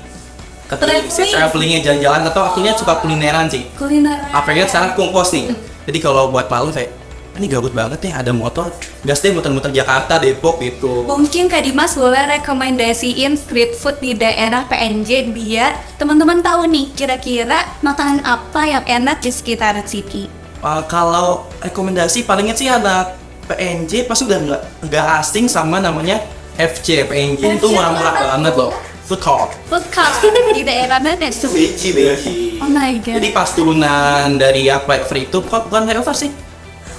travelingnya jalan-jalan, atau akhirnya suka kulineran sih. Kuliner. Apalagi sekarang kumpos nih. Jadi kalau buat malu kayak ini gabut banget ya, ada motor gas deh muter-muter Jakarta, Depok gitu. Mungkin Kak Dimas boleh rekomendasiin street food di daerah PNJ biar teman-teman tahu nih kira-kira makanan apa yang enak di sekitar city. Kalau rekomendasi palingnya sih anak PNJ pasti udah nggak asing sama namanya FC. PNJ itu murah-murah banget loh. Food court. Food court di daerah mana tuh? Beji. Oh my god. Jadi pas turunan dari flight free itu bukan flyover sih.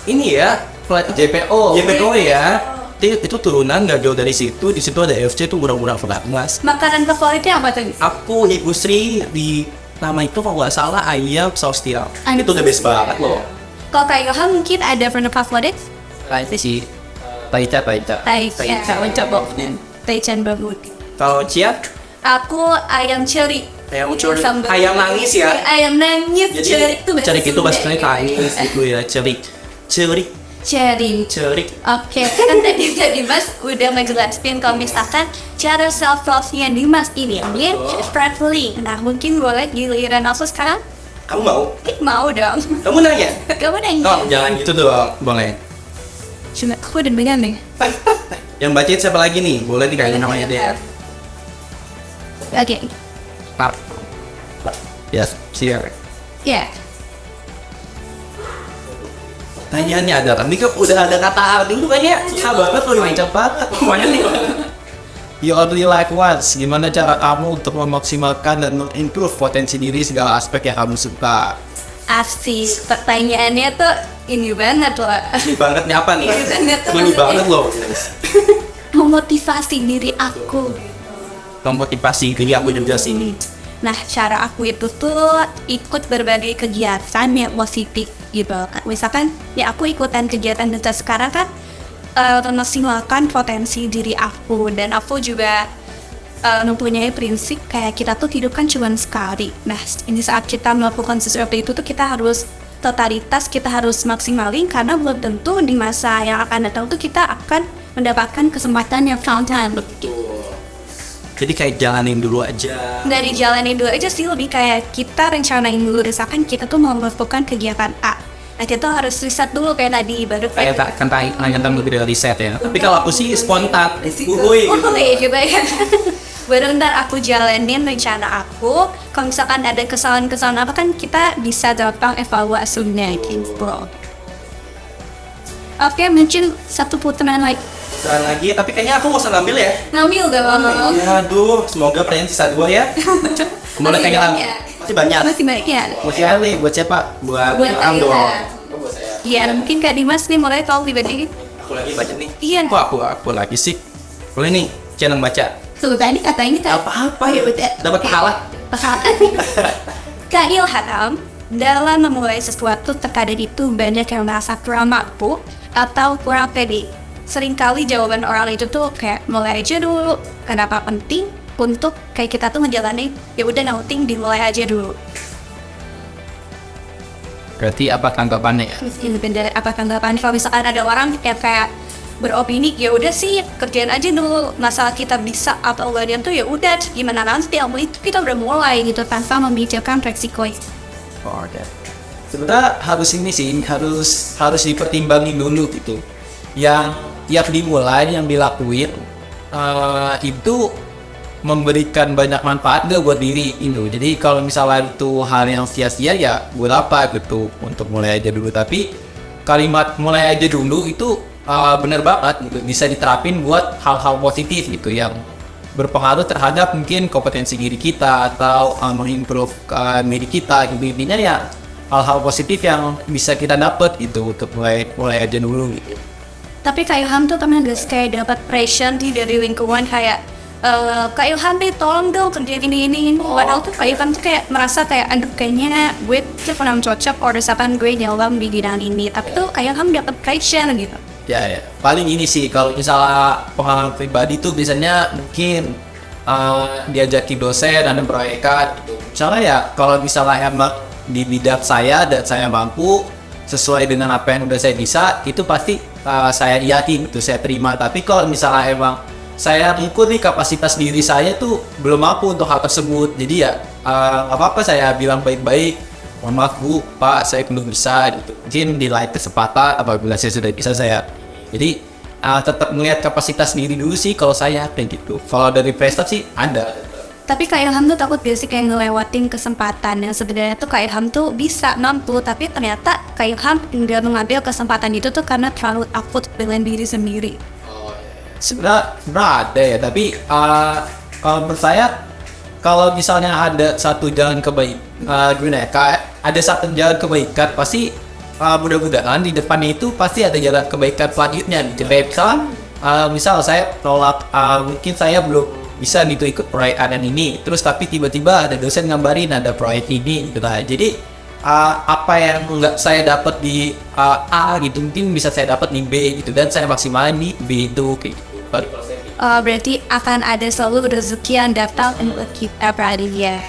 Ini ya flight JPO ya. Itu turunan nggak jauh dari situ. Di situ ada FC tuh murah-murah banget. Makanan favoritnya apa tuh? Aku Ibu Sri di nama itu kalau nggak salah ayam saus tiram. Ayam Itu the best saus banget loh. Kalau Kak Ilham mungkin ada pernah favorit? Itu sih Taichan. Taichan coba. Taichan bagus. Kalau Cia, Aku ayam ceri. Sambal. ayam nangis ya. Ayam nangis. Ceri itu Cerik itu bahasa nangis itu ya, cerik. Ceri. Oke, kan tadi Dimas udah ngejelasin kalau misalkan cara self love-nya Dimas ini traveling. Nah, mungkin boleh giliran aku sekarang? Kamu mau? Mau dong. Kamu nanya? Kamu nanya. Oh, jangan gitu dong, boleh. Cuma aku udah banyak nih. Yang bacain siapa lagi nih? Boleh dikasih namanya deh. Oke. Pak. Yes, siap. Ya. Pertanyaannya adalah, ini kan udah ada kata A dulu kayaknya susah banget loh, macam banget pokoknya nih. You only live once. Gimana cara kamu untuk memaksimalkan dan mengimprove potensi diri segala aspek yang kamu suka? Asik, pertanyaannya tuh ini banget loh. Ini banget nih apa nih? Ini banget tuh Ini maksudnya. banget loh. Memotivasi diri aku. Memotivasi diri aku juga sini. Nah, cara aku itu tuh ikut berbagai kegiatan yang positif gitu. Misalkan, ya aku ikutan kegiatan kita sekarang kan memaksimalkan potensi diri aku. Dan aku juga mempunyai prinsip kayak kita tuh hidup kan cuma sekali. Nah, ini saat kita melakukan sesuatu itu tuh kita harus totalitas, kita harus maksimalin karena belum tentu di masa yang akan datang tuh kita akan mendapatkan kesempatan yang time. Jadi kayak jalanin dulu aja. Dari jalanin dulu aja sih, lebih kayak kita rencanain dulu, misalkan kita tuh mau melakukan kegiatan A. Nah, kita harus riset dulu kayak tadi, baru Kayak tak kan lebih dari riset ya. Tapi kalau aku sih spontan. Uhuy. gitu ya. Baru ntar aku jalanin rencana aku. Kalau misalkan ada kesalahan-kesalahan apa kan kita bisa gampang evaluasinya gitu. Oke, mungkin satu putaran lagi. Sekarang lagi, tapi kayaknya aku mau usah ngambil ya. Ngambil gak apa-apa. Ya aduh, semoga pertanyaan sisa 2 ya. Kembali kayaknya masih banyak. Masih banyak ya. Buat siapa nih? Buat siapa? Buat Ilham dong. Iya, mungkin Kak Dimas nih mulai tolong dibanding. Aku lagi baca nih. Iya. Kok aku lagi sih? Boleh nih, channel baca. Tuh tadi katanya Kak. Apa-apa ya, dapat pahala. Kak Ilham, dalam memulai sesuatu terkadang itu banyak yang merasa kurang mampu atau kurang pede. Seringkali jawaban orang itu tuh kayak mulai aja dulu. Kenapa penting untuk kayak kita tuh ngejalanin? Ya udah nauting dimulai aja dulu. Berarti apa tanggapannya ya? Ini bener apa tanggapan kalau misalkan ada orang yang kayak beropini, ya udah sih kerjain aja dulu, masalah kita bisa atau enggak tuh ya udah gimana nanti, yang penting kita udah mulai gitu tanpa memikirkan resiko. Oke. Sebenarnya harus ini sih, harus dipertimbangin dulu gitu. Yang dimulai, yang dilakuin itu memberikan banyak manfaat gak buat diri itu. Jadi kalau misalnya itu hal yang sia-sia ya buat apa gitu, untuk mulai aja dulu. Tapi kalimat mulai aja dulu itu bener banget gitu, bisa diterapin buat hal-hal positif gitu yang berpengaruh terhadap mungkin kompetensi diri kita atau mengimprove diri kita gitu. Intinya ya hal-hal positif yang bisa kita dapat itu untuk mulai aja dulu gitu. Tapi Kak Ilham tuh pernah gak kayak dapat pressure dari lingkungan kayak Kak Ilham nih tolong dong kerja ini. Padahal tuh Kak Ilham tuh kayak merasa kayak aduh kayaknya gue tuh kurang cocok or misalkan gue nyelam di bidang ini. Tapi tuh Kak Ilham dapat pressure gitu. Ya, paling ini sih kalau misalnya pengalaman pribadi tuh biasanya mungkin diajakin dosen ada proyekan gitu. Misalnya ya kalau misalnya emang di bidang saya dan saya mampu sesuai dengan apa yang udah saya bisa, itu pasti saya yakin itu saya terima. Tapi kalau misalnya emang saya ukur nih kapasitas diri saya tuh belum mampu untuk hal tersebut, jadi ya apa-apa saya bilang baik-baik, mohon maaf Bu, Pak, saya belum bisa gitu. Mungkin di lain kesempatan apabila saya sudah bisa saya. Jadi tetap melihat kapasitas diri dulu sih kalau saya kayak gitu. Kalau dari prestasi ada. Tapi Kak Ilham tuh takut biasa kayak ngelewatin kesempatan yang sebenarnya tuh Kak Ilham tuh bisa mampu, tapi ternyata Kak Ilham nggak mengambil kesempatan itu tuh karena terlalu takut dengan diri sendiri. Sebenarnya ada ya, tapi kalau menurut saya kalau misalnya ada satu jalan ada satu jalan kebaikan, pasti mudah-mudahan di depannya itu pasti ada jalan kebaikan selanjutnya. Jadi misal saya tolak, mungkin saya belum bisa gitu ikut proyek ini, terus tapi tiba-tiba ada dosen gambarin ada proyek ini gitu lah. Jadi apa yang nggak saya dapat di A gitu mungkin bisa saya dapat di B gitu, dan saya maksimalin di B itu kayak gitu. Berarti akan ada selalu rezeki yang datang untuk kita berada ya.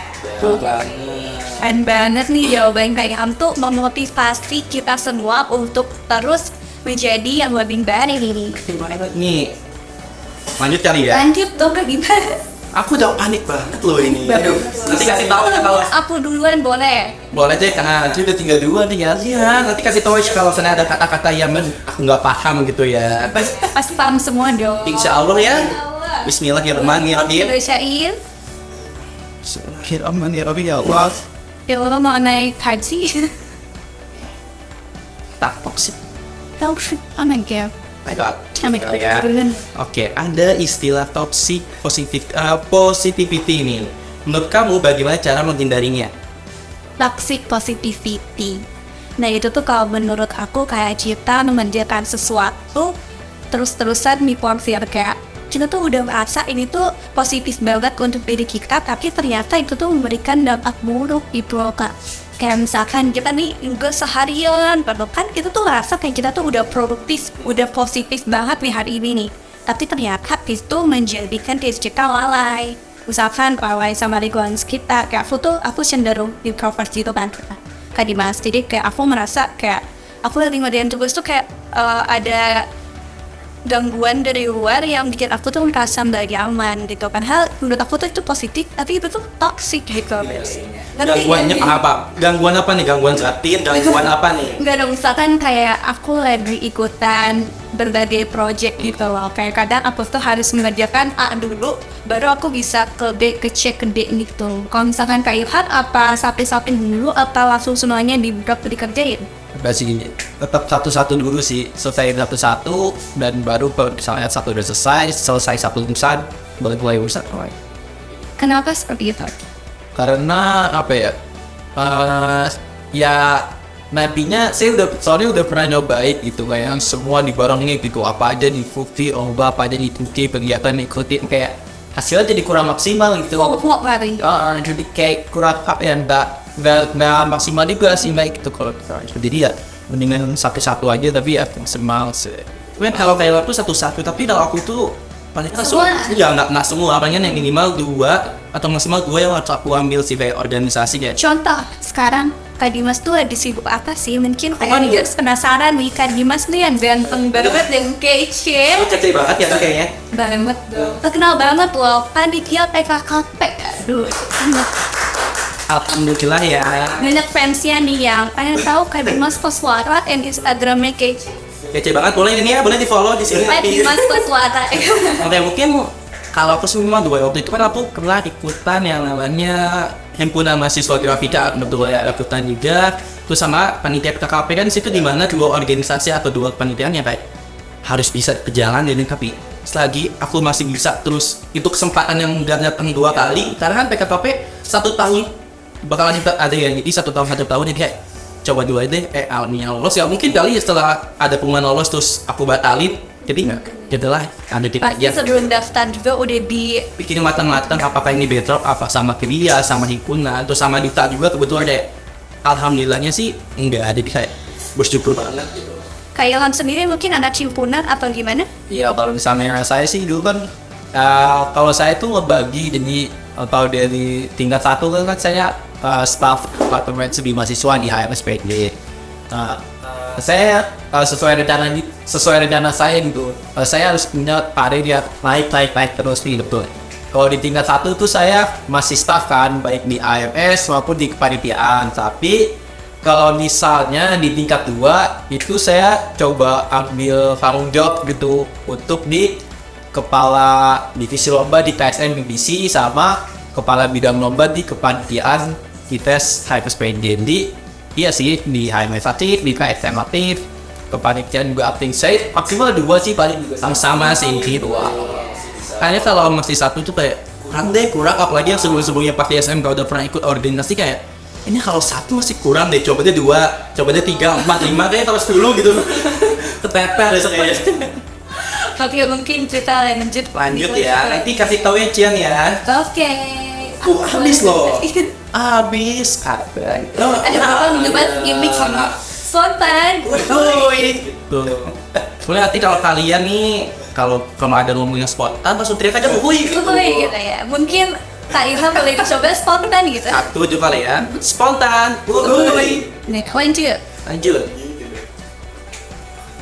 Keren banget nih jawaban Kak Ilham tuh memotivasi kita semua untuk terus menjadi yang lebih baik ini. Nih, lanjut kali ya. Lanjut dong Kak gimana? Aku udah panik banget loh ini. Aduh, nanti kasih tahu ya kalau Aku duluan boleh. boleh deh, karena nanti udah tinggal 2 nih ya. Nanti kasih tahu aja kalau sana ada kata-kata yang aku nggak paham gitu ya. Pasti paham semua dong. Insya Allah ya. Bismillahirrahmanirrahim. Bacain. Bismillahirrahmanirrahim ya Allah. Ya Allah mau naik haji. Tak toksik. toxic, oh my god. My God. Oh my God. Ya. Oke, ada istilah toxic positivity ini. Menurut kamu bagaimana cara menghindarinya? Toxic positivity. Nah itu tuh kalau menurut aku kayak kita mengerjakan sesuatu terus-terusan diporsir kayak kita tuh udah merasa ini tuh positif banget untuk diri kita, tapi ternyata itu tuh memberikan dampak buruk gitu Kak. Kayak misalkan kita nih enggak seharian, padahal kan kita tuh merasa kayak kita tuh udah produktif, udah positif banget nih hari ini nih. Tapi ternyata itu menjadikan diri kita lalai. Misalkan lalai sama lingkungan kita, kayak aku cenderung introvert gitu kan. Kayak Dimas, jadi kayak aku merasa kayak aku lagi ngadain tugas tuh kayak ada gangguan dari luar yang bikin aku tuh merasa nggak nyaman gitu kan. Hal menurut aku tuh itu positif, tapi itu tuh toxic gitu. Gangguannya apa? Gangguan apa nih? Gangguan batin? Gangguan apa nih? Nggak ada, misalkan kayak aku lagi ikutan berbagai project gitu loh. Kayak kadang aku tuh harus mengerjakan A dulu, baru aku bisa ke B, ke C, ke D gitu. Kalau misalkan kayak Ilhan, apa sampai dulu, apa langsung semuanya dikerjain? Masih gini, tetap satu-satu dulu sih, selesai satu-satu dan baru misalnya satu udah selesai satu urusan baru mulai urusan lain. Kenapa seperti itu? Karena apa ya? Ya nantinya saya udah pernah nyobain gitu kayak semua dibarengin gitu, apa aja diikuti, apa aja diikuti, kegiatan ikutin kayak hasilnya jadi kurang maksimal gitu. Jadi kayak kurang apa ya, nggak maksimal juga sih baik gitu kalau jadi ya mendingan satu-satu aja tapi ya maksimal sih. Kan kalau Taylor tuh satu-satu, tapi kalau aku tuh paling nggak semua, palingan yang minimal 2 atau maksimal 2 yang harus aku ambil sih kayak organisasi kayak. Contoh, sekarang Kak Dimas tuh lagi sibuk apa sih? Mungkin kayak penasaran nih, Kak Dimas nih yang ganteng banget, yang kece. Kece banget ya tuh kayaknya. Banget, terkenal banget loh, panitia PKKP. Aduh, Alhamdulillah ya. banyak fansnya nih yang pengen tahu Kak Dimas Koswara and Instagramnya kece. Kece banget, boleh ini ya, boleh di follow di sini. Kak Dimas Koswara. Oke, mungkin kalau aku semua 2 waktu itu kan aku pernah ikutan yang namanya himpunan mahasiswa grafika, betul ya, ikutan juga. Terus sama panitia PKKP kan di situ di mana 2 organisasi atau 2 kepanitiaan yang kayak harus bisa berjalan dan tapi selagi aku masih bisa terus itu kesempatan yang udah datang 2 kali karena kan PKKP 1 tahun bakalan ada yang jadi 1 tahun 1 tahun jadi kayak coba dulu deh alminya lolos ya mungkin kali setelah ada pengumuman lolos terus aku batalin jadi nggak jadilah ada di Pasti sebelum daftar juga udah bikin matang-matang apakah ini bentrok apa sama Kriya sama himpunan terus sama Dita juga kebetulan kayak alhamdulillahnya sih nggak ada di kayak bersyukur banget gitu. Kak Ilham sendiri mungkin ada himpunan atau gimana? Iya kalau misalnya saya sih dulu kan kalau saya tuh ngebagi jadi atau dari tingkat 1 kan saya staff departemen studi mahasiswa di HMSPD. Saya sesuai rencana saya gitu. Saya harus punya karir yang naik terus nih betul. Kalau di tingkat 1 tuh saya masih staff kan baik di AMS maupun di kepanitiaan. Tapi kalau misalnya di tingkat 2 itu saya coba ambil tanggung jawab gitu untuk di kepala divisi lomba di TSM BBC sama kepala bidang lomba di kepanitiaan ITES HMSPD. Jadi iya sih di HMS aktif, di KSM aktif, kepanitiaan juga aktif. Saya maksimal 2 sih paling juga sama sih gitu. Kayaknya kalau masih 1 tuh kayak kurang apalagi yang sebelumnya pas di SM kalau udah pernah ikut organisasi kayak ini kalau 1 masih kurang deh, coba deh 2, coba deh 3, 4, 5 kayaknya kalau 10 gitu keteter kayaknya. Oke, mungkin cerita lanjut ya, nanti kasih tau ya Cian ya. Oke. Habis loh. Habis ada apa mencoba gimmick sama spontan. Boleh nanti kalau kalian nih kalau ada ngomongnya spontan langsung teriak aja wuih gitu ya. Mungkin Kak Ilham boleh dicoba spontan gitu. 1 juga kali ya. Spontan. Wuih. Lanjut.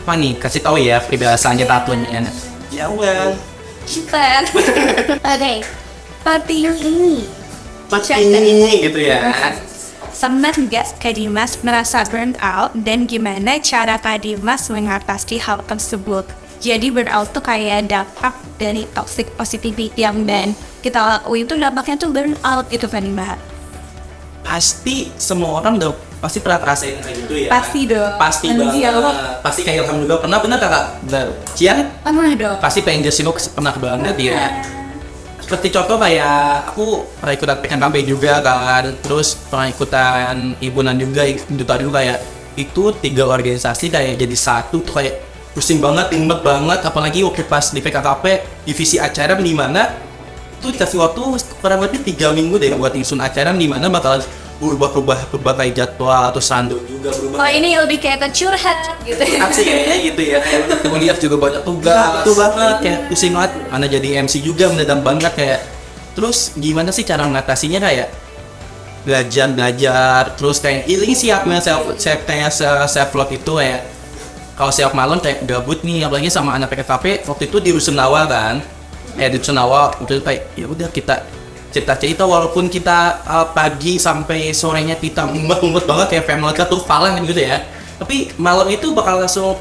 Apa nih? Kasih tahu ya peribahasanya tatunya. Ya well. Spontan. Oke. Party ini. Gitu ya. Sama nggak Kak Dimas merasa burn out dan gimana cara Kak Dimas mengatasi hal tersebut? Jadi burn out tuh kayak dampak dari toxic positivity yang dan kita lakuin itu dampaknya tuh burn out gitu kan Mbak? pasti semua orang udah pasti pernah ngerasain kayak gitu ya. Pasti dong. Pasti banget. Iya, lo. Pasti kayak Ilham juga pernah, bener kakak? Bener. Cian? Pernah dong. Pasti pengen Jasino pernah banget ya. Seperti contoh kayak aku pernah ikutan PKKMB juga kan, terus pernah ikutan himpunan juga, itu tadi kayak itu 3 organisasi kayak jadi satu tuh kayak pusing banget, ribet banget, apalagi waktu pas di PKKP divisi acara di mana itu dikasih waktu kurang lebih 3 minggu deh buat nyusun acara di mana bakal berubah kayak jadwal atau sandung juga berubah. Oh ini lebih kayak ke curhat gitu. Asik kayaknya gitu ya. Kemudian juga banyak tugas. Betul banget kayak pusing banget. Mana jadi MC juga mendadak banget kayak. Terus gimana sih cara mengatasinya kayak belajar terus kayak ini siapnya self vlog itu kayak kalau siap malam kayak gabut nih apalagi sama anak PKKP waktu itu di Rusunawa kan. Di Rusunawa itu kayak ya udah kita cerita-cerita walaupun kita pagi sampai sorenya kita mumet banget kayak family tuh falan gitu ya, tapi malam itu bakal langsung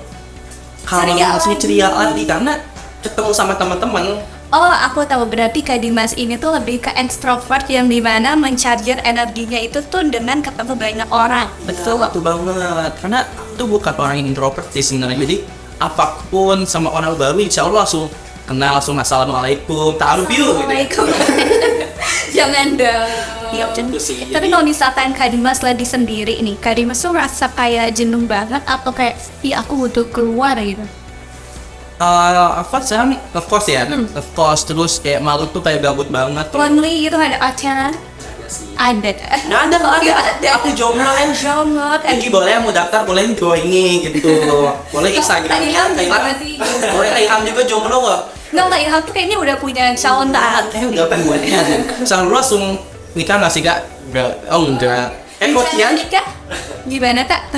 ceria lagi karena ketemu sama teman-teman. Oh, aku tahu berarti Kak Dimas ini tuh lebih ke extrovert yang dimana mencharger energinya itu tuh dengan ketemu banyak orang. Betul banget, karena itu bukan orang yang introvert sih sebenarnya, jadi apapun sama orang baru insya Allah langsung kenal, langsung assalamualaikum, ta'aruf yuk gitu. Jangan dong. Iya, tentu sih. Tapi kalau misalkan Kak Dimas lagi sendiri nih, Kak Dimas tuh rasa kayak jenuh banget atau kayak, iya aku butuh keluar gitu? Of course ya, of course. Terus kayak malu tuh kayak gabut banget. Lonely gitu ada acara? Ada. Nggak ada. Aku jomblo kan. Lagi boleh mau daftar, boleh gue ini gitu. Boleh Instagramnya, boleh Ilham juga jomblo nggak? Nggak, Kak Ilham tuh kayaknya udah punya calon taat. Udah punya. Sang lu langsung nikah nggak sih kak? Enggak. Kok Cian? Kak? Gimana Kak?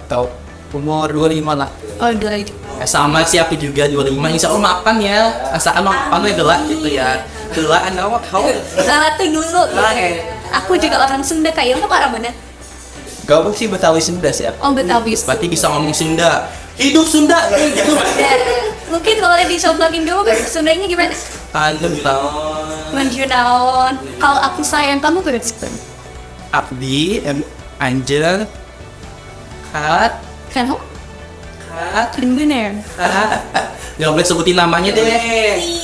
Tahu umur 25 lah. Oh, dua itu. Sama sih aku juga 25. Insya Allah makan ya. Asal makan ya gelak gitu ya. Gelak anda kau. Latih dulu. Aku juga orang Sunda, Kak Ilham orang mana? Gabung sih Betawi Sunda sih. Oh, Betawi. Berarti bisa ngomong Sunda. Hidup Sunda. Gitu. Mungkin kalau dicoblangin dulu Sundanya gimana? Menjunaon. Kalau aku sayang kamu berarti Abdi, Angel, Kat, kan? Bener. Gak boleh sebutin namanya deh.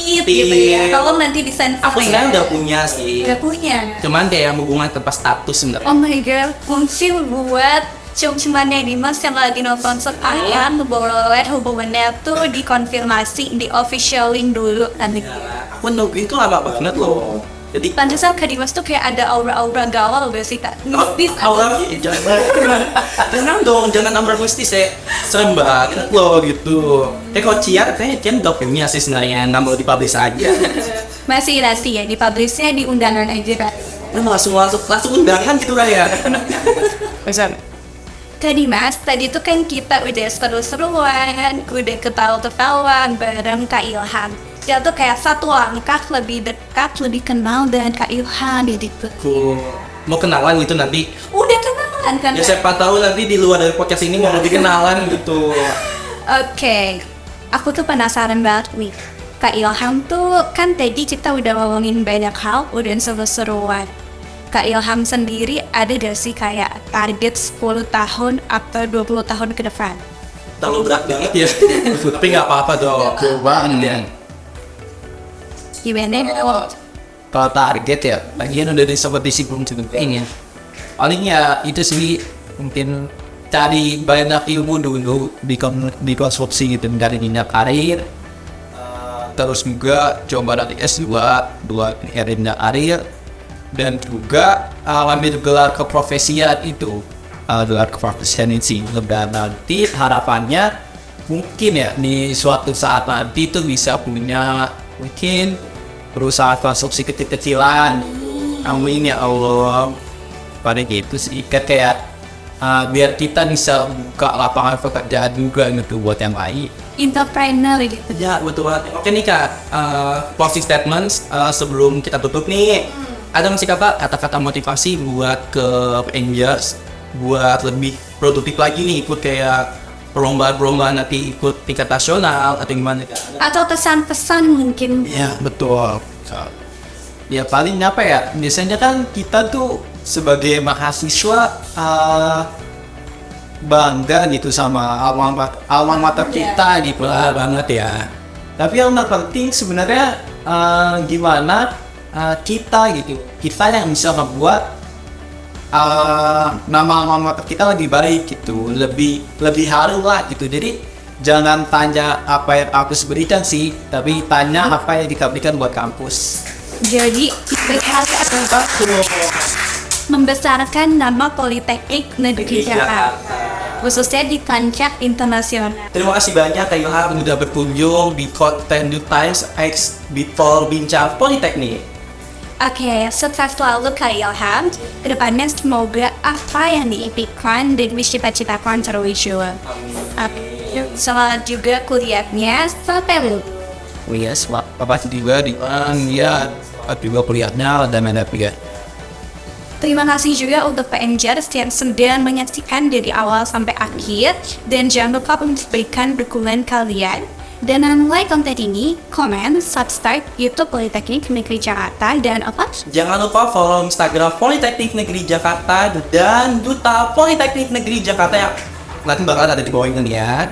Gitu ya. Kalau nanti disensor. Aku sebenarnya udah punya sih. Udah punya. Cuman kayak hubungan tanpa status sebenarnya. Oh my god, mungkin buat cuman-cumannya Dimas yang lagi nonton sekarang boleh hubungannya tuh dikonfirmasi, di officialin dulu nanti. Aku nunggu itu lama banget loh. Jadi Pantesan Kak Dimas tuh kayak ada aura-aura galau gak sih Kak? Mistis. aura jangan tenang dong, jangan aura mistis ya. Serem banget loh gitu. Kalau Cian, kayaknya Cian udah punya sih sebenarnya, nggak mau dipublish aja. Masih rahasia, dipublishnya di undangan aja Kak. Langsung undangan gitu kan ya. Pesan. Kak Dimas, tadi tuh kan kita udah seru-seruan, udah ketawa-ketawa bareng Kak Ilham. Dia tuh kayak satu langkah lebih dekat, lebih kenal dengan Kak Ilham gitu. Mau kenalan gitu nanti. Udah kenalan kan? Ya siapa tahu nanti di luar dari podcast ini mau lebih kenalan gitu. Oke, aku tuh penasaran banget nih. Kak Ilham tuh kan tadi kita udah ngomongin banyak hal, udah seru-seruan. Kak Ilham sendiri ada gak sih kayak target 10 tahun atau 20 tahun ke depan? Terlalu berat banget ya. Tapi nggak apa-apa dong. Cobaan ya. Gimana? Kalau target ya, bagian udah disebut disebelum ini ya. Paling ya itu sih mungkin cari banyak ilmu dulu di konstruksi gitu dari jenjang karir. Terus juga coba dari S2 dua jenjang karir dan juga ambil gelar keprofesian itu. Gelar keprofesian itu dan nanti harapannya mungkin ya di suatu saat nanti itu bisa punya mungkin perusahaan konstruksi kecil-kecilan. Amin ya Allah. Pada gitu sih kayak biar kita bisa buka lapangan pekerjaan juga gitu buat yang lain. Entrepreneur gitu. Ya betul banget. Oke nih kak, closing statements sebelum kita tutup nih. Ada nggak sih kakak kata-kata motivasi buat ke Angels buat lebih produktif lagi nih, ikut kayak perlombaan nanti, ikut tingkat nasional atau gimana? Atau pesan-pesan mungkin. Ya betul. Ya paling apa ya, biasanya kan kita tuh sebagai mahasiswa bangga gitu sama alma mater kita gitu. Wah, banget ya. Tapi yang terpenting sebenarnya gimana kita gitu, kita yang bisa membuat nama alma mater kita lebih baik gitu, lebih harum lah gitu. Jadi jangan tanya apa yang kampus berikan sih, tapi tanya apa yang diberikan buat kampus. Jadi, IPK membesarkan nama Politeknik Negeri Jakarta, khususnya di kancah internasional. Terima kasih banyak Kak Ilham udah berkunjung di konten New Times X Before Bincang Politeknik. Oke, sukses selalu Kak Ilham. Kedepannya semoga apa yang diimpikan dan cita-citakan terwujud. Selamat juga kuliahnya sampai lulus. Yes, Bapak juga di ya juga kuliahnya dan mendapat. Terima kasih juga untuk PNJers yang sedang menyaksikan dari awal sampai akhir. Dan jangan lupa untuk berikan dukungan kalian. Dan like konten ini, komen, subscribe YouTube Politeknik Negeri Jakarta, dan apa? Jangan lupa follow Instagram Politeknik Negeri Jakarta dan Duta Politeknik Negeri Jakarta yang nanti bakal ada di bawah ini ya.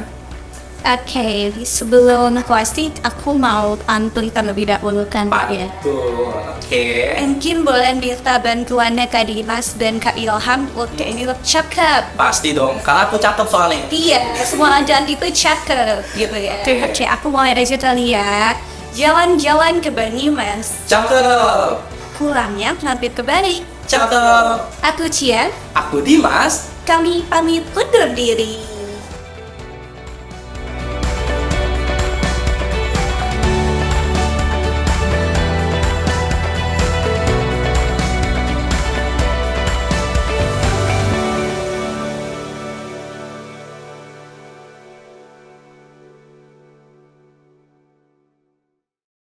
Oke, sebelum closing, aku mau tampil terlebih dahulu kan ya. Oke. Mungkin boleh minta bantuannya Kak Dimas dan Kak Ilham untuk ini cakep. Pasti dong, karena aku cakep soalnya. Iya, semua ajan itu cakep gitu ya. Oke, aku mau ada cerita lihat. Jalan-jalan ke Banyumas. Cakep. Pulangnya mampir ke Bali. Cakep. Aku Cian, Aku Dimas. kami pamit undur diri.